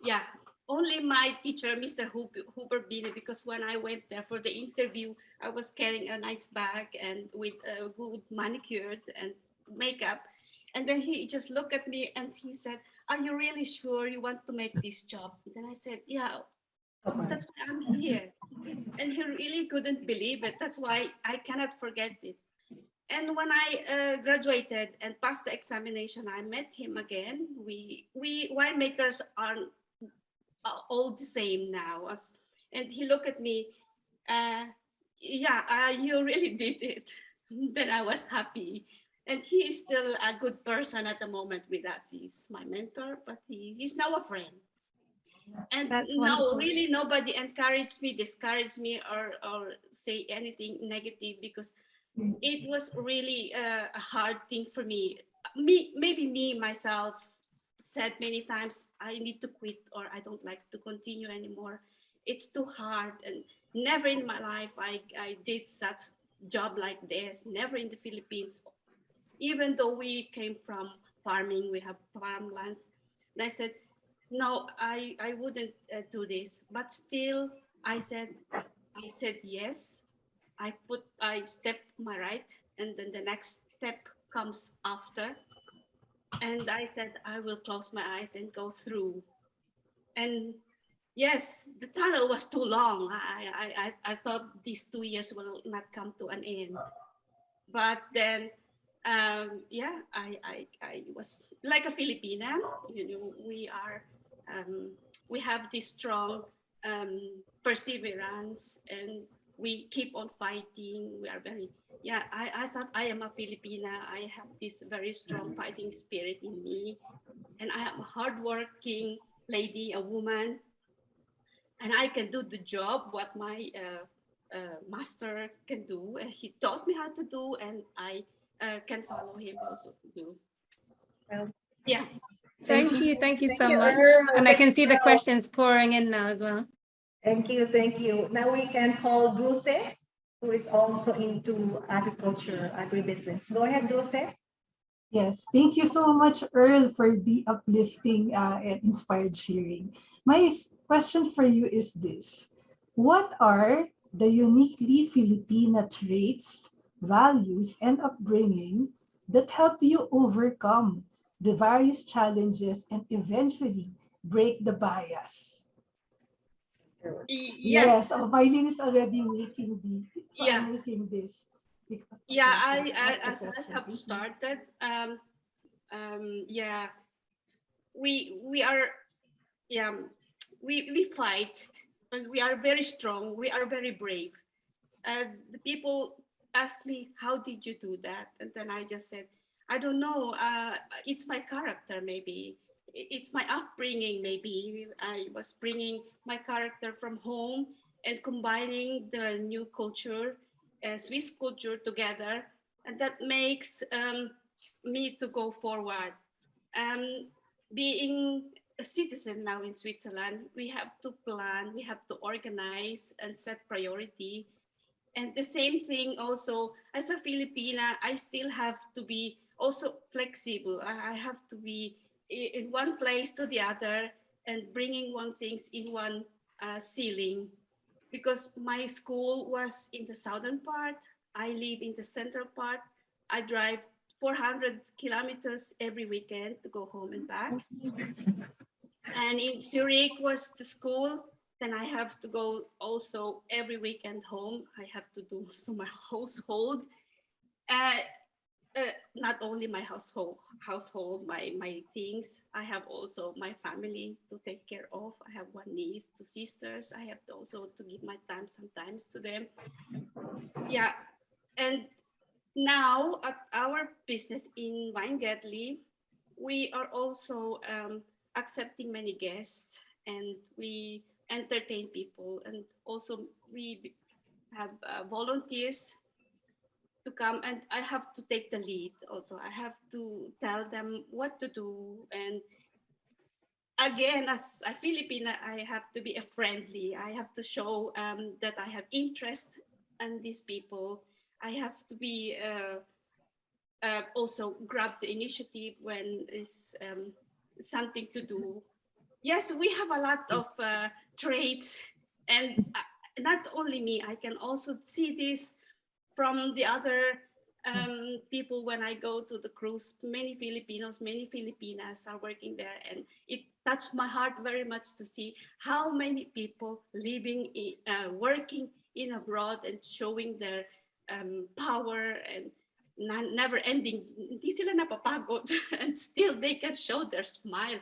Speaker 7: Yeah, only my teacher, Mr. Hooper Bini, because when I went there for the interview, I was carrying a nice bag and with a good manicured and makeup. And then he just looked at me and he said, are you really sure you want to make this job? And then I said, yeah, that's why I'm here. And he really couldn't believe it. That's why I cannot forget it. And when I graduated and passed the examination, I met him again. We winemakers are all the same now. And he looked at me, you really did it. Then I was happy. And he is still a good person at the moment with us. He's my mentor, but he's now a friend. And
Speaker 8: That's
Speaker 7: no,
Speaker 8: wonderful.
Speaker 7: really nobody encouraged me, discouraged me, or say anything negative, because it was really a hard thing for me. Maybe me myself said many times, I need to quit, or I don't like to continue anymore. It's too hard, and never in my life I did such job like this. Never in the Philippines, even though we came from farming, we have farmlands. And I said, no, I wouldn't do this. But still, I said yes. I stepped my right, and then the next step comes after. And I said, I will close my eyes and go through. And yes, the tunnel was too long. I thought these 2 years will not come to an end. But then, I was like a Filipina. We have this strong perseverance, and we keep on fighting. We are very, I thought I am a Filipina. I have this very strong fighting spirit in me. And I am a hardworking lady, a woman. And I can do the job, what my master can do. And he taught me how to do, and I can follow him also to do.
Speaker 8: Well,
Speaker 7: yeah.
Speaker 8: Thank you so
Speaker 6: you,
Speaker 8: much.
Speaker 6: Earl.
Speaker 8: And I can see the
Speaker 6: Earl.
Speaker 8: questions pouring in now as well.
Speaker 6: Thank you. Now we can call Dulce, who is also into agriculture, agribusiness. Go ahead, Dulce.
Speaker 5: Yes, thank you so much, Earl, for the uplifting and inspired sharing. My question for you is this. What are the uniquely Filipina traits, values, and upbringing that help you overcome the various challenges and eventually break the bias? Yes,
Speaker 7: Yes,
Speaker 5: Mylene is already making
Speaker 7: yeah,
Speaker 5: making this.
Speaker 7: yeah.
Speaker 5: Okay, so what's the
Speaker 7: As I
Speaker 5: question?
Speaker 7: have started, yeah, we are, yeah, we fight, and we are very strong. We are very brave. The people ask me, how did you do that? And then I just said, I don't know. It's my character, maybe. It's my upbringing, maybe. I was bringing my character from home and combining the new culture, Swiss culture together. And that makes me to go forward. Um, Being a citizen now in Switzerland, we have to plan, we have to organize and set priority. And the same thing also, as a Filipina, I still have to be also flexible. I have to be in one place to the other and bringing one things in one ceiling, because my school was in the southern part. I live in the central part. I drive 400 kilometers every weekend to go home and back. And in Zurich was the school. Then I have to go also every weekend home. I have to do also my household. Uh, Not only my household, my things. I have also my family to take care of. I have one niece, two sisters. I have to also to give my time sometimes to them. Yeah, and now at our business in Weingartli, we are also accepting many guests, and we entertain people, and also we have volunteers to come, and I have to take the lead also. I have to tell them what to do, and again, as a Filipina, I have to be a friendly. I have to show that I have interest in these people. I have to be also grab the initiative when is something to do. Yes, we have a lot of traits, and not only me, I can also see this from the other people when I go to the cruise. Many Filipinos, many Filipinas are working there, and it touched my heart very much to see how many people living, working in abroad and showing their power and never ending. Hindi sila napapagod and still they can show their smile.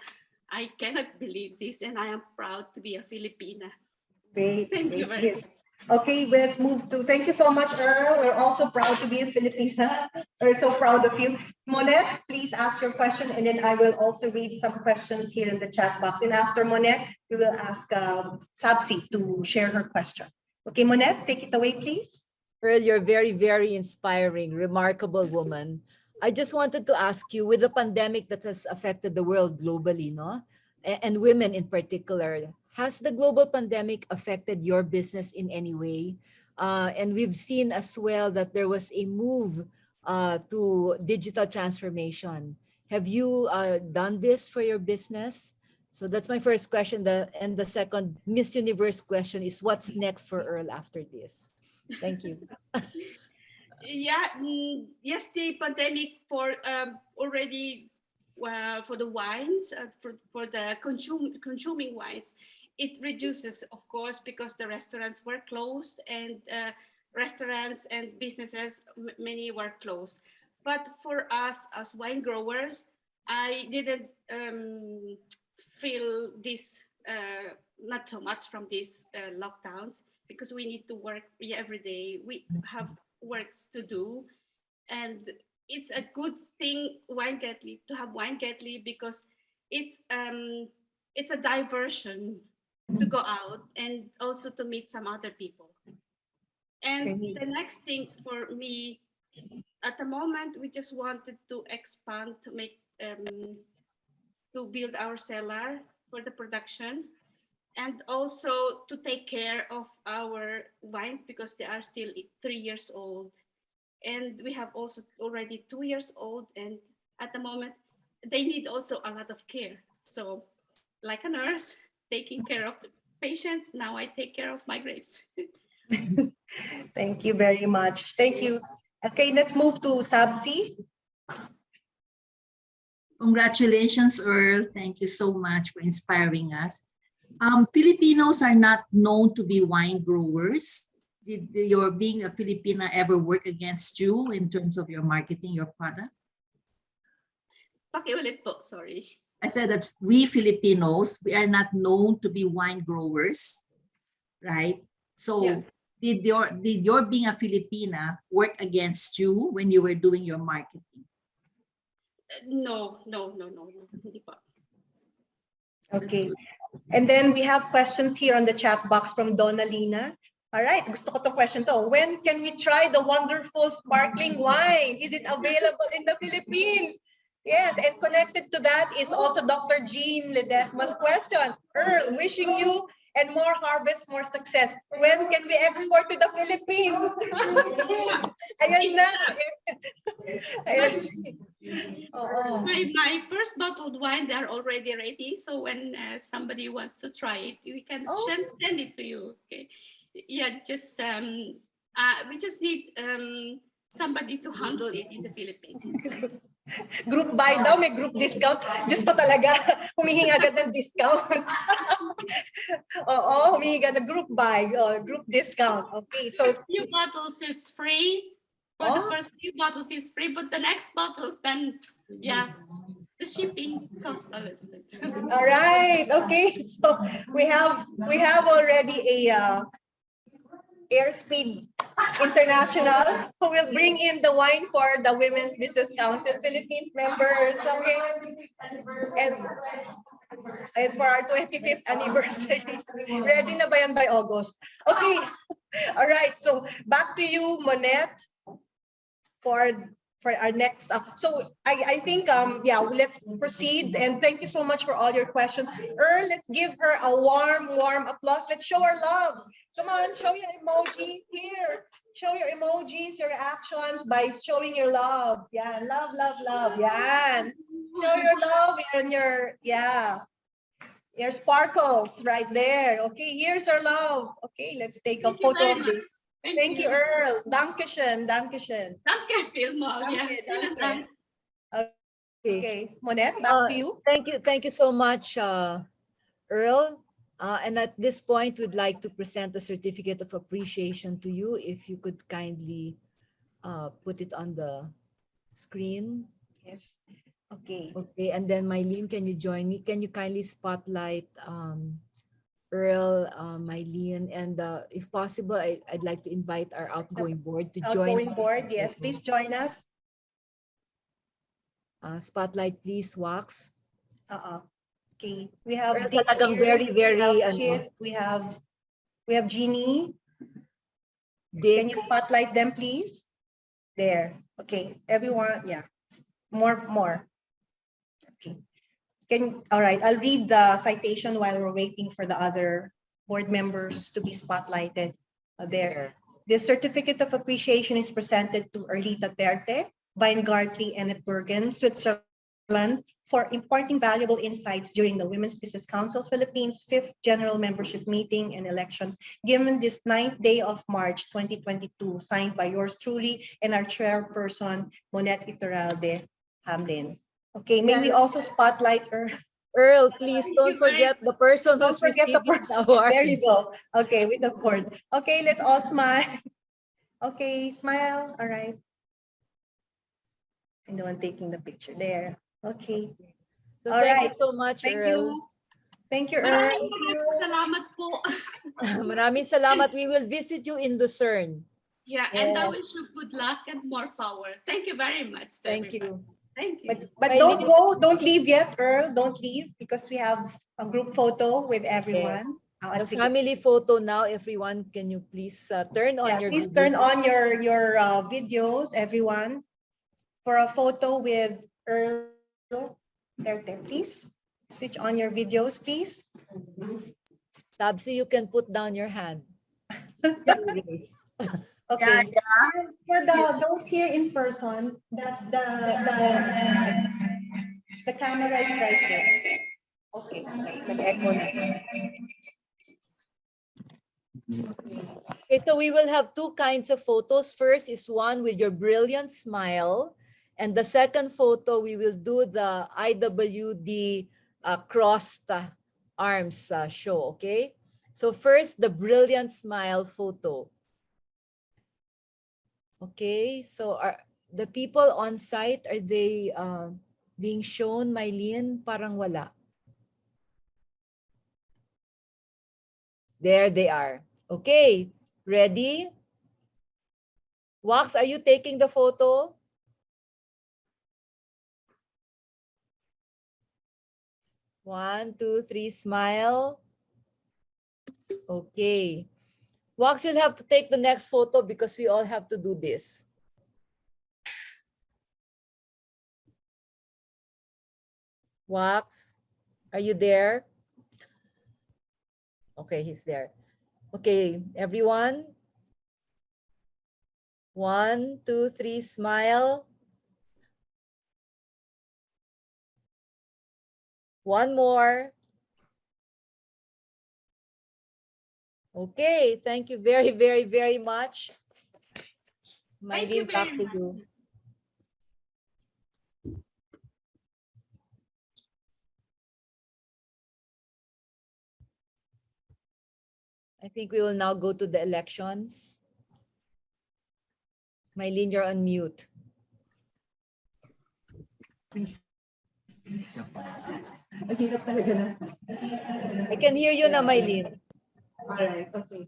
Speaker 7: I cannot believe this, and I am proud to be a Filipina.
Speaker 6: Great,
Speaker 7: Thank you
Speaker 6: great,
Speaker 7: very
Speaker 6: great.
Speaker 7: much.
Speaker 6: Okay, let's move to, thank you so much, Earl. We're also proud to be a Filipina. We're so proud of you. Monette, please ask your question, and then I will also read some questions here in the chat box. And after Monette, we will ask Sabsi to share her question. Okay, Monette, take it away, please.
Speaker 2: Earl, you're very, very inspiring, remarkable woman. I just wanted to ask you, with the pandemic that has affected the world globally, no, and women in particular, has the global pandemic affected your business in any way? And we've seen as well that there was a move to digital transformation. Have you done this for your business? So that's my first question. And the second Miss Universe question is, what's next for Earl after this? Thank you.
Speaker 7: Yeah, yes, the pandemic for already for the wines, for the consuming wines, it reduces, of course, because the restaurants were closed, and restaurants and businesses, many were closed. But for us as wine growers, I didn't feel this, not so much from these lockdowns, because we need to work every day. We have works to do, and it's a good thing to have Wine Gately, because it's a diversion to go out and also to meet some other people. And
Speaker 6: Great.
Speaker 7: the next thing for me at the moment, we just wanted to expand to make to build our cellar for the production, and also to take care of our wines, because they are still 3 years old, and we have also already 2 years old, and at the moment they need also a lot of care. So like a nurse taking care of patience. Now I take care of my grapes.
Speaker 6: Thank you very much. Thank you. Okay, let's move to Sabsi.
Speaker 9: Congratulations, Earl. Thank you so much for inspiring us. Filipinos are not known to be wine growers. Did your being a Filipina ever work against you in terms of your marketing your product?
Speaker 7: Pakiulit po, sorry.
Speaker 9: I said that we Filipinos, we are not known to be wine growers, right? So
Speaker 7: Yes.
Speaker 9: did your being a Filipina work against you when you were doing your marketing?
Speaker 7: No. Hindi po.
Speaker 6: Okay. And then we have questions here on the chat box from Donna Lina. All right, gusto ko tong question to. When can we try the wonderful sparkling wine? Is it available in the Philippines? Yes, and connected to that is also Dr. Jean Ledesma's question. Earl, wishing you and more harvest, more success. When can we export to the Philippines? Ayan na. Oh.
Speaker 7: My first bottled wine, they're already ready. So when somebody wants to try it, we can send it to you. Okay. Yeah, just we just need somebody to handle it in the Philippines.
Speaker 6: Group buy daw, may group discount. Diyos ko talaga, humihingi agad ng discount. Oo, humihingi agad ng group buy, group discount. Okay, so
Speaker 7: first few bottles is free. For the first few bottles is free, but the next bottles then, yeah, the shipping costs a little bit.
Speaker 6: All right, okay. So we have already a Airspeed International who will bring in the wine for the Women's Business Council Philippines members. Okay. And for our 25th anniversary. Ready na ba yan by August? Okay. All right. So back to you, Monette, for our next so I think yeah, let's proceed, and thank you so much for all your questions. Earl, let's give her a warm applause. Let's show our love. Come on, show your emojis here. Show your emojis, your reactions by showing your love. Yeah, love. Yeah. Show your love and your your sparkles right there. Okay, here's our love. Okay, let's take a photo of this. Thank you, Earl. Dankeschön.
Speaker 7: Danke vielmals.
Speaker 6: Danke. Okay, Monette, back to you.
Speaker 2: Thank you so much, Earl. And at this point, we'd like to present a certificate of appreciation to you. If you could kindly put it on the screen.
Speaker 6: Yes. Okay.
Speaker 2: Okay, and then Mylene, can you join me? Can you kindly spotlight Earl, Mylene, and if possible, I'd like to invite our outgoing board to join.
Speaker 6: Outgoing board, yes, please join us.
Speaker 2: Spotlight, please, Wax.
Speaker 6: Okay, we have
Speaker 2: Earl,
Speaker 6: Dick
Speaker 2: talagang
Speaker 6: here,
Speaker 2: very,
Speaker 6: we have Chit, we have Jeannie.
Speaker 2: Dick.
Speaker 6: Can you spotlight them, please? There. Okay, everyone, yeah. More. Okay. All right, I'll read the citation while we're waiting for the other board members to be spotlighted there. This certificate of appreciation is presented to Erlita Terte, Weingartli and at Bergen, Switzerland, for imparting valuable insights during the Women's Business Council Philippines 5th General Membership Meeting and Elections, given this 9th day of March 2022, signed by yours truly and our chairperson, Monette Iturralde Hamlin. Okay, may we also spotlight
Speaker 2: Earl, please don't forget the person who's receiving the award.
Speaker 6: There you go. Okay, with the board. Okay, let's all smile. Okay, smile. All right. And the one taking the picture there. Okay.
Speaker 2: So
Speaker 6: all
Speaker 2: thank
Speaker 6: right.
Speaker 2: you so much,
Speaker 6: Thank
Speaker 2: Earl.
Speaker 6: you. Thank you, Earl.
Speaker 7: Salamat po.
Speaker 2: Maraming salamat. We will visit you in Lucerne.
Speaker 7: Yeah, and I wish you good luck and more power. Thank you very much.
Speaker 2: Thank you.
Speaker 7: Thank you.
Speaker 6: But don't leave yet, Earl. Don't leave, because we have a group photo with everyone.
Speaker 2: Yes. The family photo now, everyone. Can you please turn on your
Speaker 6: please turn on your videos, everyone, for a photo with Earl. There, please. Switch on your videos, please.
Speaker 2: Tabsi, you can put down your hand.
Speaker 6: Okay. For those here in person, that's the camera is right there. Okay. Nag-echo na.
Speaker 2: Okay, so we will have two kinds of photos. First is one with your brilliant smile. And the second photo, we will do the IWD crossed arms show, okay? So first, the brilliant smile photo. Okay, so are the people on site, are they being shown, Mylene? Parang wala. There they are. Okay, ready? Wax, are you taking the photo? One, two, three, smile. Okay. Wax, you'll have to take the next photo because we all have to do this. Wax, are you there? Okay, he's there. Okay, everyone. One, two, three, smile. One more. Okay, thank you very, very, very much.
Speaker 7: Thank you
Speaker 2: Mylene, back
Speaker 7: very
Speaker 2: to
Speaker 7: much.
Speaker 2: you. I think we will now go to the elections. Mylene, you're on mute.
Speaker 6: Mahirap talaga na.
Speaker 2: I can hear you na, Mylene.
Speaker 6: Alright, okay.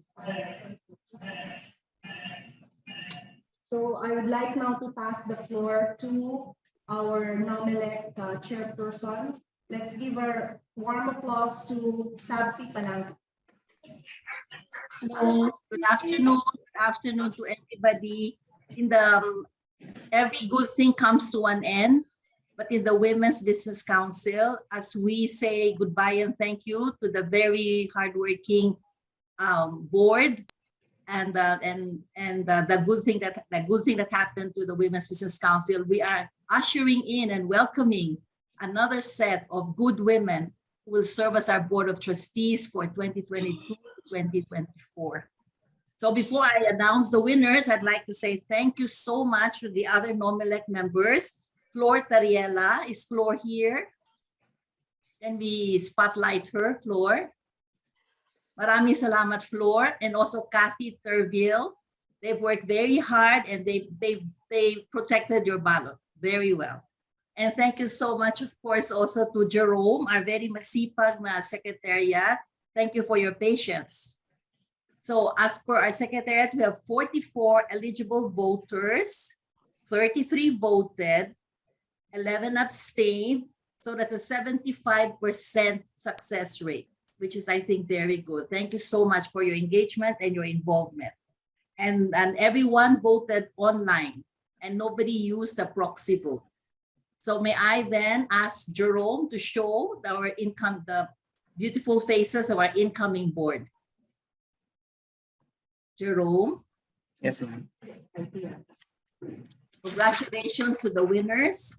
Speaker 6: So I would like now to pass the floor to our NOMELEC chairperson. Let's give a warm applause to Sabsi Palang.
Speaker 9: Hello, good afternoon. Good afternoon to everybody. Every good thing comes to an end, but in the Women's Business Council, as we say goodbye and thank you to the very hardworking board, and the good thing that happened to the Women's Business Council, we are ushering in and welcoming another set of good women who will serve as our board of trustees for 2022 to 2024. So before I announce the winners, I'd like to say thank you so much to the other NOMELEC members. Flor Tariela, is Flor here? Can we spotlight her, Flor? Maraming salamat, Flor, and also Kathy Terville. They've worked very hard and they protected your ballot very well. And thank you so much, of course, also to Jerome, our very masipag na secretariat. Thank you for your patience. So as per our secretariat, we have 44 eligible voters, 33 voted, 11 abstained. So that's a 75% success rate, which is, I think, very good. Thank you so much for your engagement and your involvement. And everyone voted online and nobody used a proxy vote. So may I then ask Jerome to show the beautiful faces of our incoming board. Jerome.
Speaker 10: Yes, ma'am.
Speaker 9: Congratulations to the winners.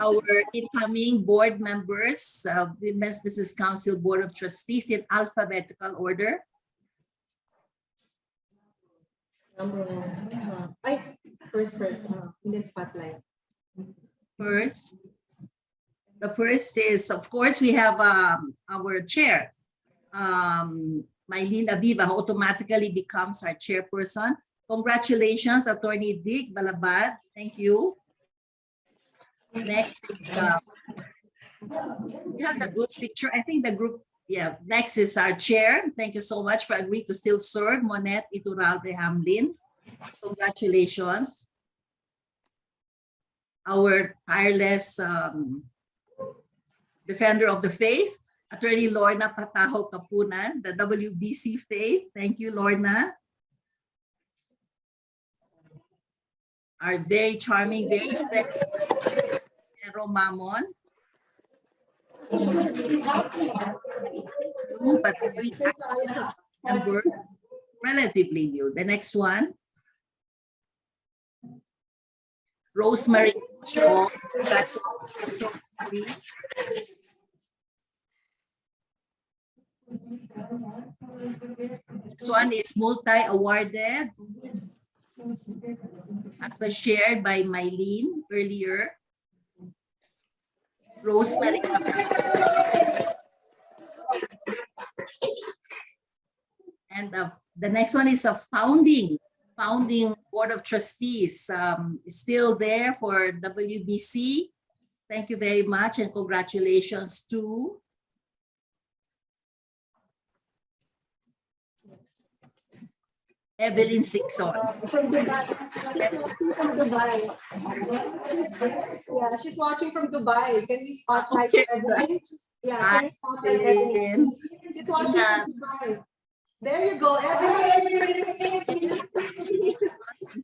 Speaker 9: Our incoming board members, Women's Business Council Board of Trustees in alphabetical order.
Speaker 6: Number one. First, in the spotlight.
Speaker 9: First, the first is, of course, we have our chair, Mylene Aviva, who automatically becomes our chairperson. Congratulations, Attorney Dick Balabad. Thank you. Next is, we have the group picture. I think the group, yeah, next is our chair. Thank you so much for agreeing to still serve, Monette Iturralde Hamlin. Congratulations. Our tireless defender of the faith, Attorney Lorna Pataho Kapunan, the WBC faith. Thank you, Lorna. Our very charming, very Pero Mamon. New, but very active member, relatively new. The next one. Rosemary Shaw. Congratulations, Rosemary. This one is multi-awarded, as was shared by Mylene earlier. Rosemary. And the next one is a founding board of trustees, is still there for WBC. Thank you very much and congratulations to Evelyn Sixon.
Speaker 6: From Dubai. Yeah, she's watching from Dubai. Can we spotlight
Speaker 9: Okay,
Speaker 6: Evelyn? Yeah,
Speaker 9: Hi,
Speaker 6: can we spotlight Evelyn?
Speaker 9: Evelyn.
Speaker 6: She's watching from Dubai. There you go, Evelyn.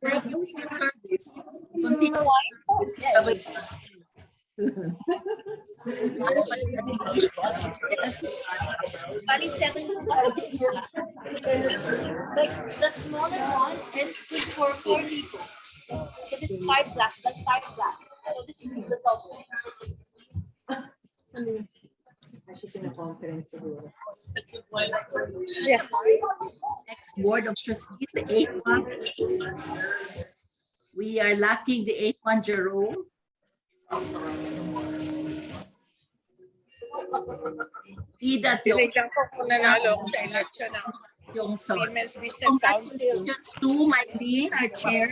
Speaker 9: Thank you for your service. Continue your service. Last but not least,
Speaker 10: Like the smaller one is good for 4 people. Because it's 5 glass, that's 5 glass. So this is the top one.
Speaker 6: She's in a conference.
Speaker 9: next board of trustees, the eighth one. We are lacking the eighth one, Jerome. Ida
Speaker 11: Tinignan ko kung nanalo ako sa election ng Women's Business Council.
Speaker 9: Congratulations to Mylene, our chair.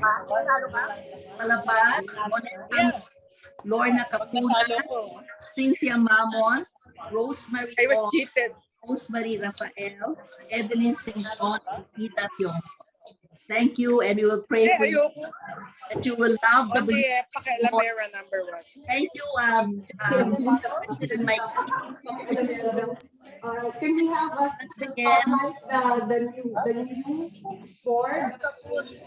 Speaker 9: Malabad, Monet, Lorna Capunan, Cynthia Mamon, Rosemary
Speaker 11: I was
Speaker 9: Ong,
Speaker 11: cheated.
Speaker 9: Rosemary Rafael, Evelyn Singson, and Ida Tiongso. Thank you, and we will pray for you
Speaker 11: Ayoko.
Speaker 9: that you will love the
Speaker 11: Hindi pakialamera number 1.
Speaker 9: Thank you, President Mike.
Speaker 6: Can we have us
Speaker 9: Once again,
Speaker 6: spotlight the new board?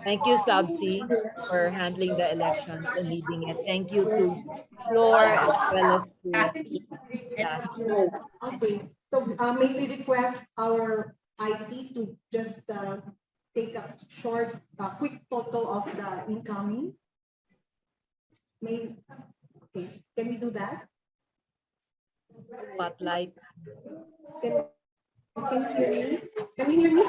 Speaker 2: Thank you, Sabsi, for handling the elections and leading it. Thank you to Floor as well as to
Speaker 9: Kathy and
Speaker 2: Yeah.
Speaker 9: Flo.
Speaker 6: Okay, so may we request our IT to just take a short, quick photo of the incoming? Okay, can we do that?
Speaker 2: spotlight.
Speaker 6: Can you hear me? Can you hear me?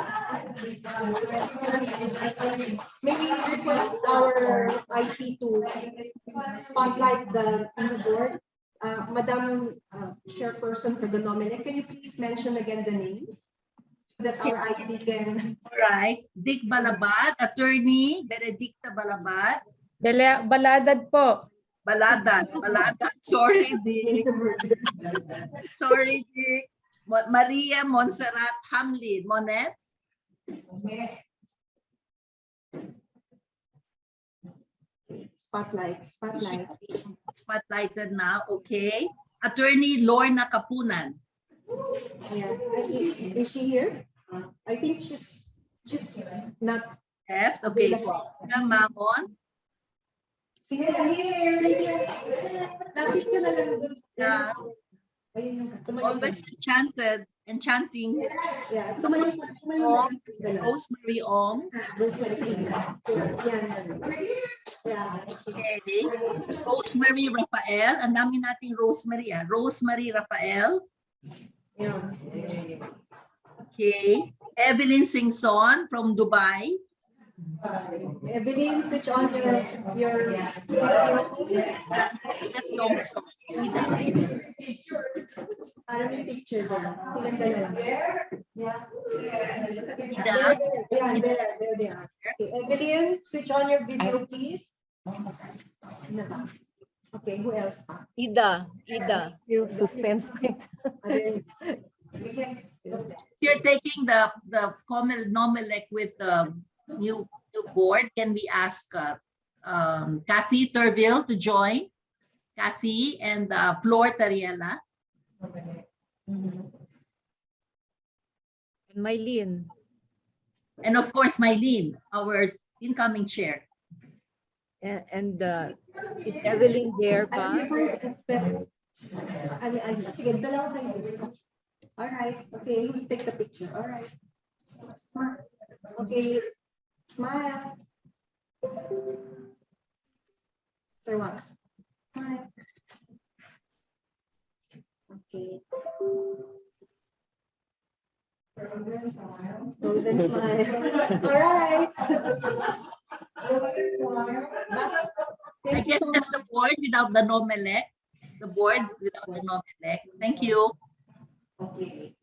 Speaker 6: Maybe request our IT to spotlight the board. Madam Chairperson for the nominee, can you please mention again the name? So that our IT can.
Speaker 9: Right, Dick Balabad, Attorney Benedicta Balabad.
Speaker 2: Baladad po.
Speaker 9: Baladan, sorry Dick. Sorry Dick. Maria Montserrat Hamlin, Monet.
Speaker 6: Spotlight.
Speaker 9: Spotlighted now, okay. Attorney Lorna Capunan.
Speaker 6: Yeah. Is she here? I think she's not.
Speaker 9: Yes, okay. Cynthia Mamon.
Speaker 6: Sige, here. Lapit ka na lang.
Speaker 9: Yeah.
Speaker 6: Ayun yung
Speaker 9: Always enchanting.
Speaker 6: Yeah.
Speaker 9: Rosemary Ong.
Speaker 6: Yeah.
Speaker 9: Okay. Rosemary Rafael. Ang dami nating Rosemary. Rosemary Rafael.
Speaker 6: Yeah.
Speaker 9: Okay. Evelyn Singson from Dubai.
Speaker 6: Evelyn, switch on your
Speaker 9: At Yongso. Ida.
Speaker 6: parang may picture doon. Silang dalawa.
Speaker 9: Ida.
Speaker 6: There they are. Okay, Evelyn, switch on your video, please. Okay, who else?
Speaker 2: Ida.
Speaker 8: You suspense me.
Speaker 9: You're taking the Nomelec with the new board. Can we ask Kathy Turville to join? Kathy and Flor Tariela.
Speaker 2: And Mylene.
Speaker 9: And of course, Mylene, our incoming chair.
Speaker 2: And is Evelyn there pa?
Speaker 6: Sige, dalawa kayo. All right. Okay, we'll take the picture. All right. Okay. Smile. Sir Wax. Smile. Okay. Golden smile. All right.
Speaker 9: I guess just the board without the nomelec. The board without the nomelec. Thank you.
Speaker 6: Okay.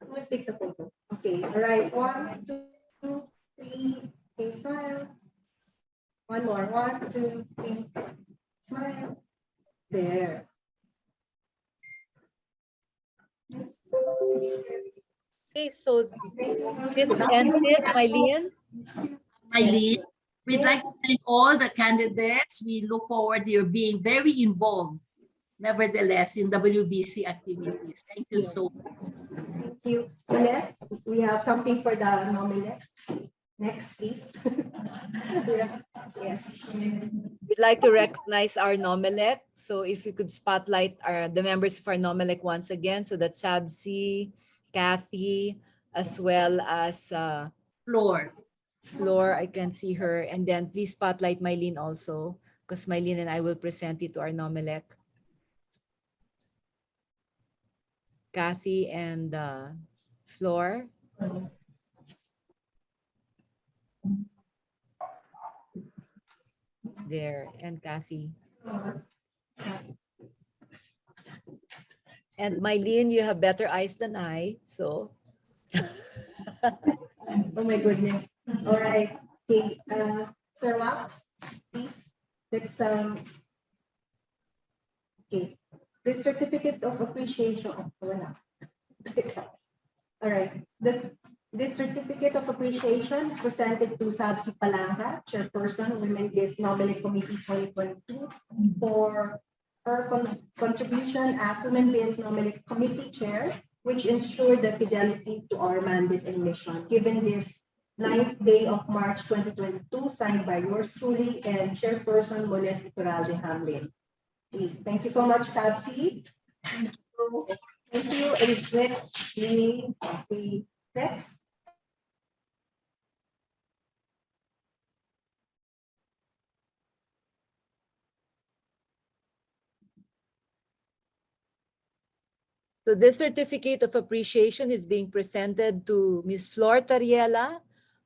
Speaker 6: We'll take the photo. Okay, all right. 1, 2, 3. Okay, smile. One more. 1, 2, 3. Smile. There.
Speaker 2: Okay, so this ends it, Mylene.
Speaker 9: Eileen, we'd like to thank all the candidates. We look forward to your being very involved, nevertheless, in WBC activities. Thank you so much.
Speaker 6: Thank you. Colette, we have something for the nominee. Next, please. Yeah. Yes.
Speaker 2: We'd like to recognize our NOMELEC. So if you could spotlight the members of our NOMELEC once again. So that's Sabsi, Kathy, as well as Floor, I can see her. And then please spotlight Mylene also, because Mylene and I will present it to our NOMELEC. Kathy and Floor. There, and Kathy. And Mylene, you have better eyes than I, so.
Speaker 6: Oh my goodness. All right. Okay, Sir Wax, please. Let's okay. The certificate of appreciation. Wala. All right. This certificate of appreciation is presented to Sabsi Palanga, Chairperson, Women Biz Nominee Committee 2022, for her contribution as Women Biz Nominee Committee Chair, which ensured the fidelity to our mandate and mission, given this 9th day of March 2022, signed by yours truly and Chairperson Monet Iturralde Hamlin. Thank you so much, Sabsi. Thank you. And next, next.
Speaker 2: So this certificate of appreciation is being presented to Ms. Flor Tariela,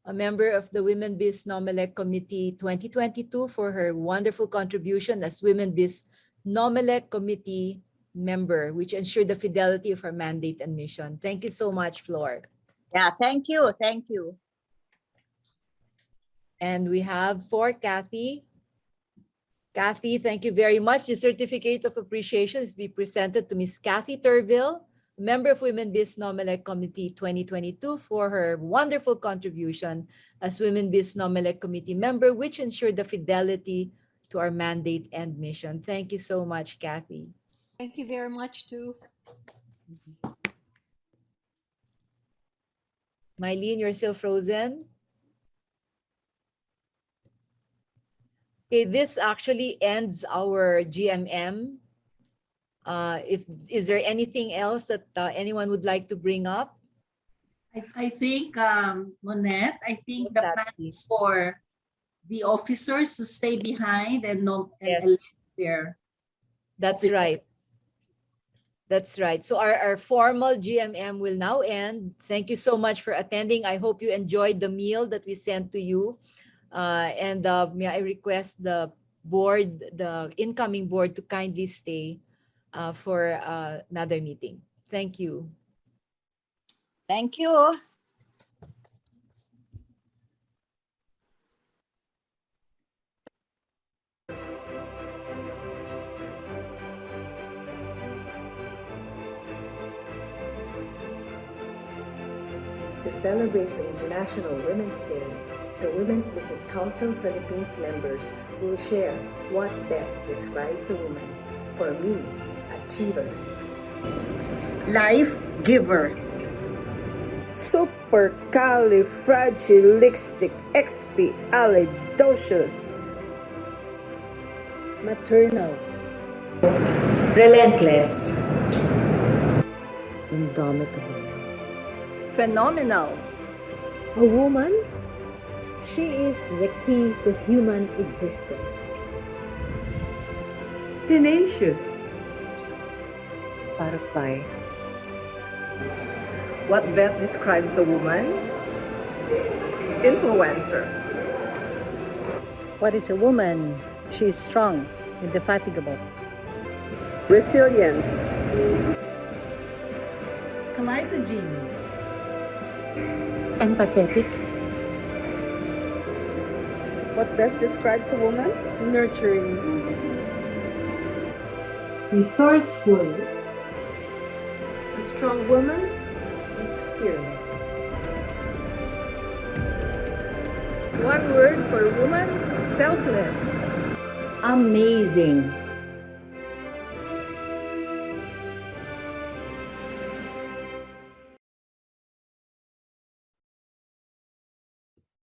Speaker 2: a member of the Women Biz Nomelec Committee 2022, for her wonderful contribution as Women Biz Nomelec Committee member, which ensured the fidelity of our mandate and mission. Thank you so much, Flor.
Speaker 4: Yeah, thank you. Thank you.
Speaker 2: And we have for Kathy. Kathy, thank you very much. The certificate of appreciation is being presented to Ms. Kathy Turville, member of Women Biz Nomelec Committee 2022, for her wonderful contribution as Women Biz Nomelec Committee member, which ensured the fidelity to our mandate and mission. Thank you so much, Kathy.
Speaker 12: Thank you very much, too.
Speaker 2: Mylene, you're still frozen? Okay, this actually ends our GMM. Is there anything else that anyone would like to bring up?
Speaker 9: I think, Monette, I think the plan is for the officers to stay behind and elect their.
Speaker 2: That's right. That's right. So our formal GMM will now end. Thank you so much for attending. I hope you enjoyed the meal that we sent to you. May I request the board, the incoming board, to kindly stay for another meeting. Thank you.
Speaker 4: Thank you.
Speaker 13: To celebrate the International Women's Day, the Women's Business Council Philippines members will share what best describes a woman. For me, achiever.
Speaker 14: Life giver. Supercalifragilisticexpialidocious.
Speaker 13: Maternal.
Speaker 1: Relentless. Indomitable.
Speaker 4: Phenomenal.
Speaker 14: A woman, she is the key to human existence.
Speaker 15: Tenacious. Butterfly. What best describes a woman? Influencer.
Speaker 16: What is a woman? She is strong, indefatigable.
Speaker 15: Resilience.
Speaker 17: Kaleidogene.
Speaker 18: Empathetic.
Speaker 15: What best describes a woman? Nurturing.
Speaker 5: Resourceful.
Speaker 15: A strong woman is fearless.
Speaker 11: One word for woman, selfless.
Speaker 4: Amazing.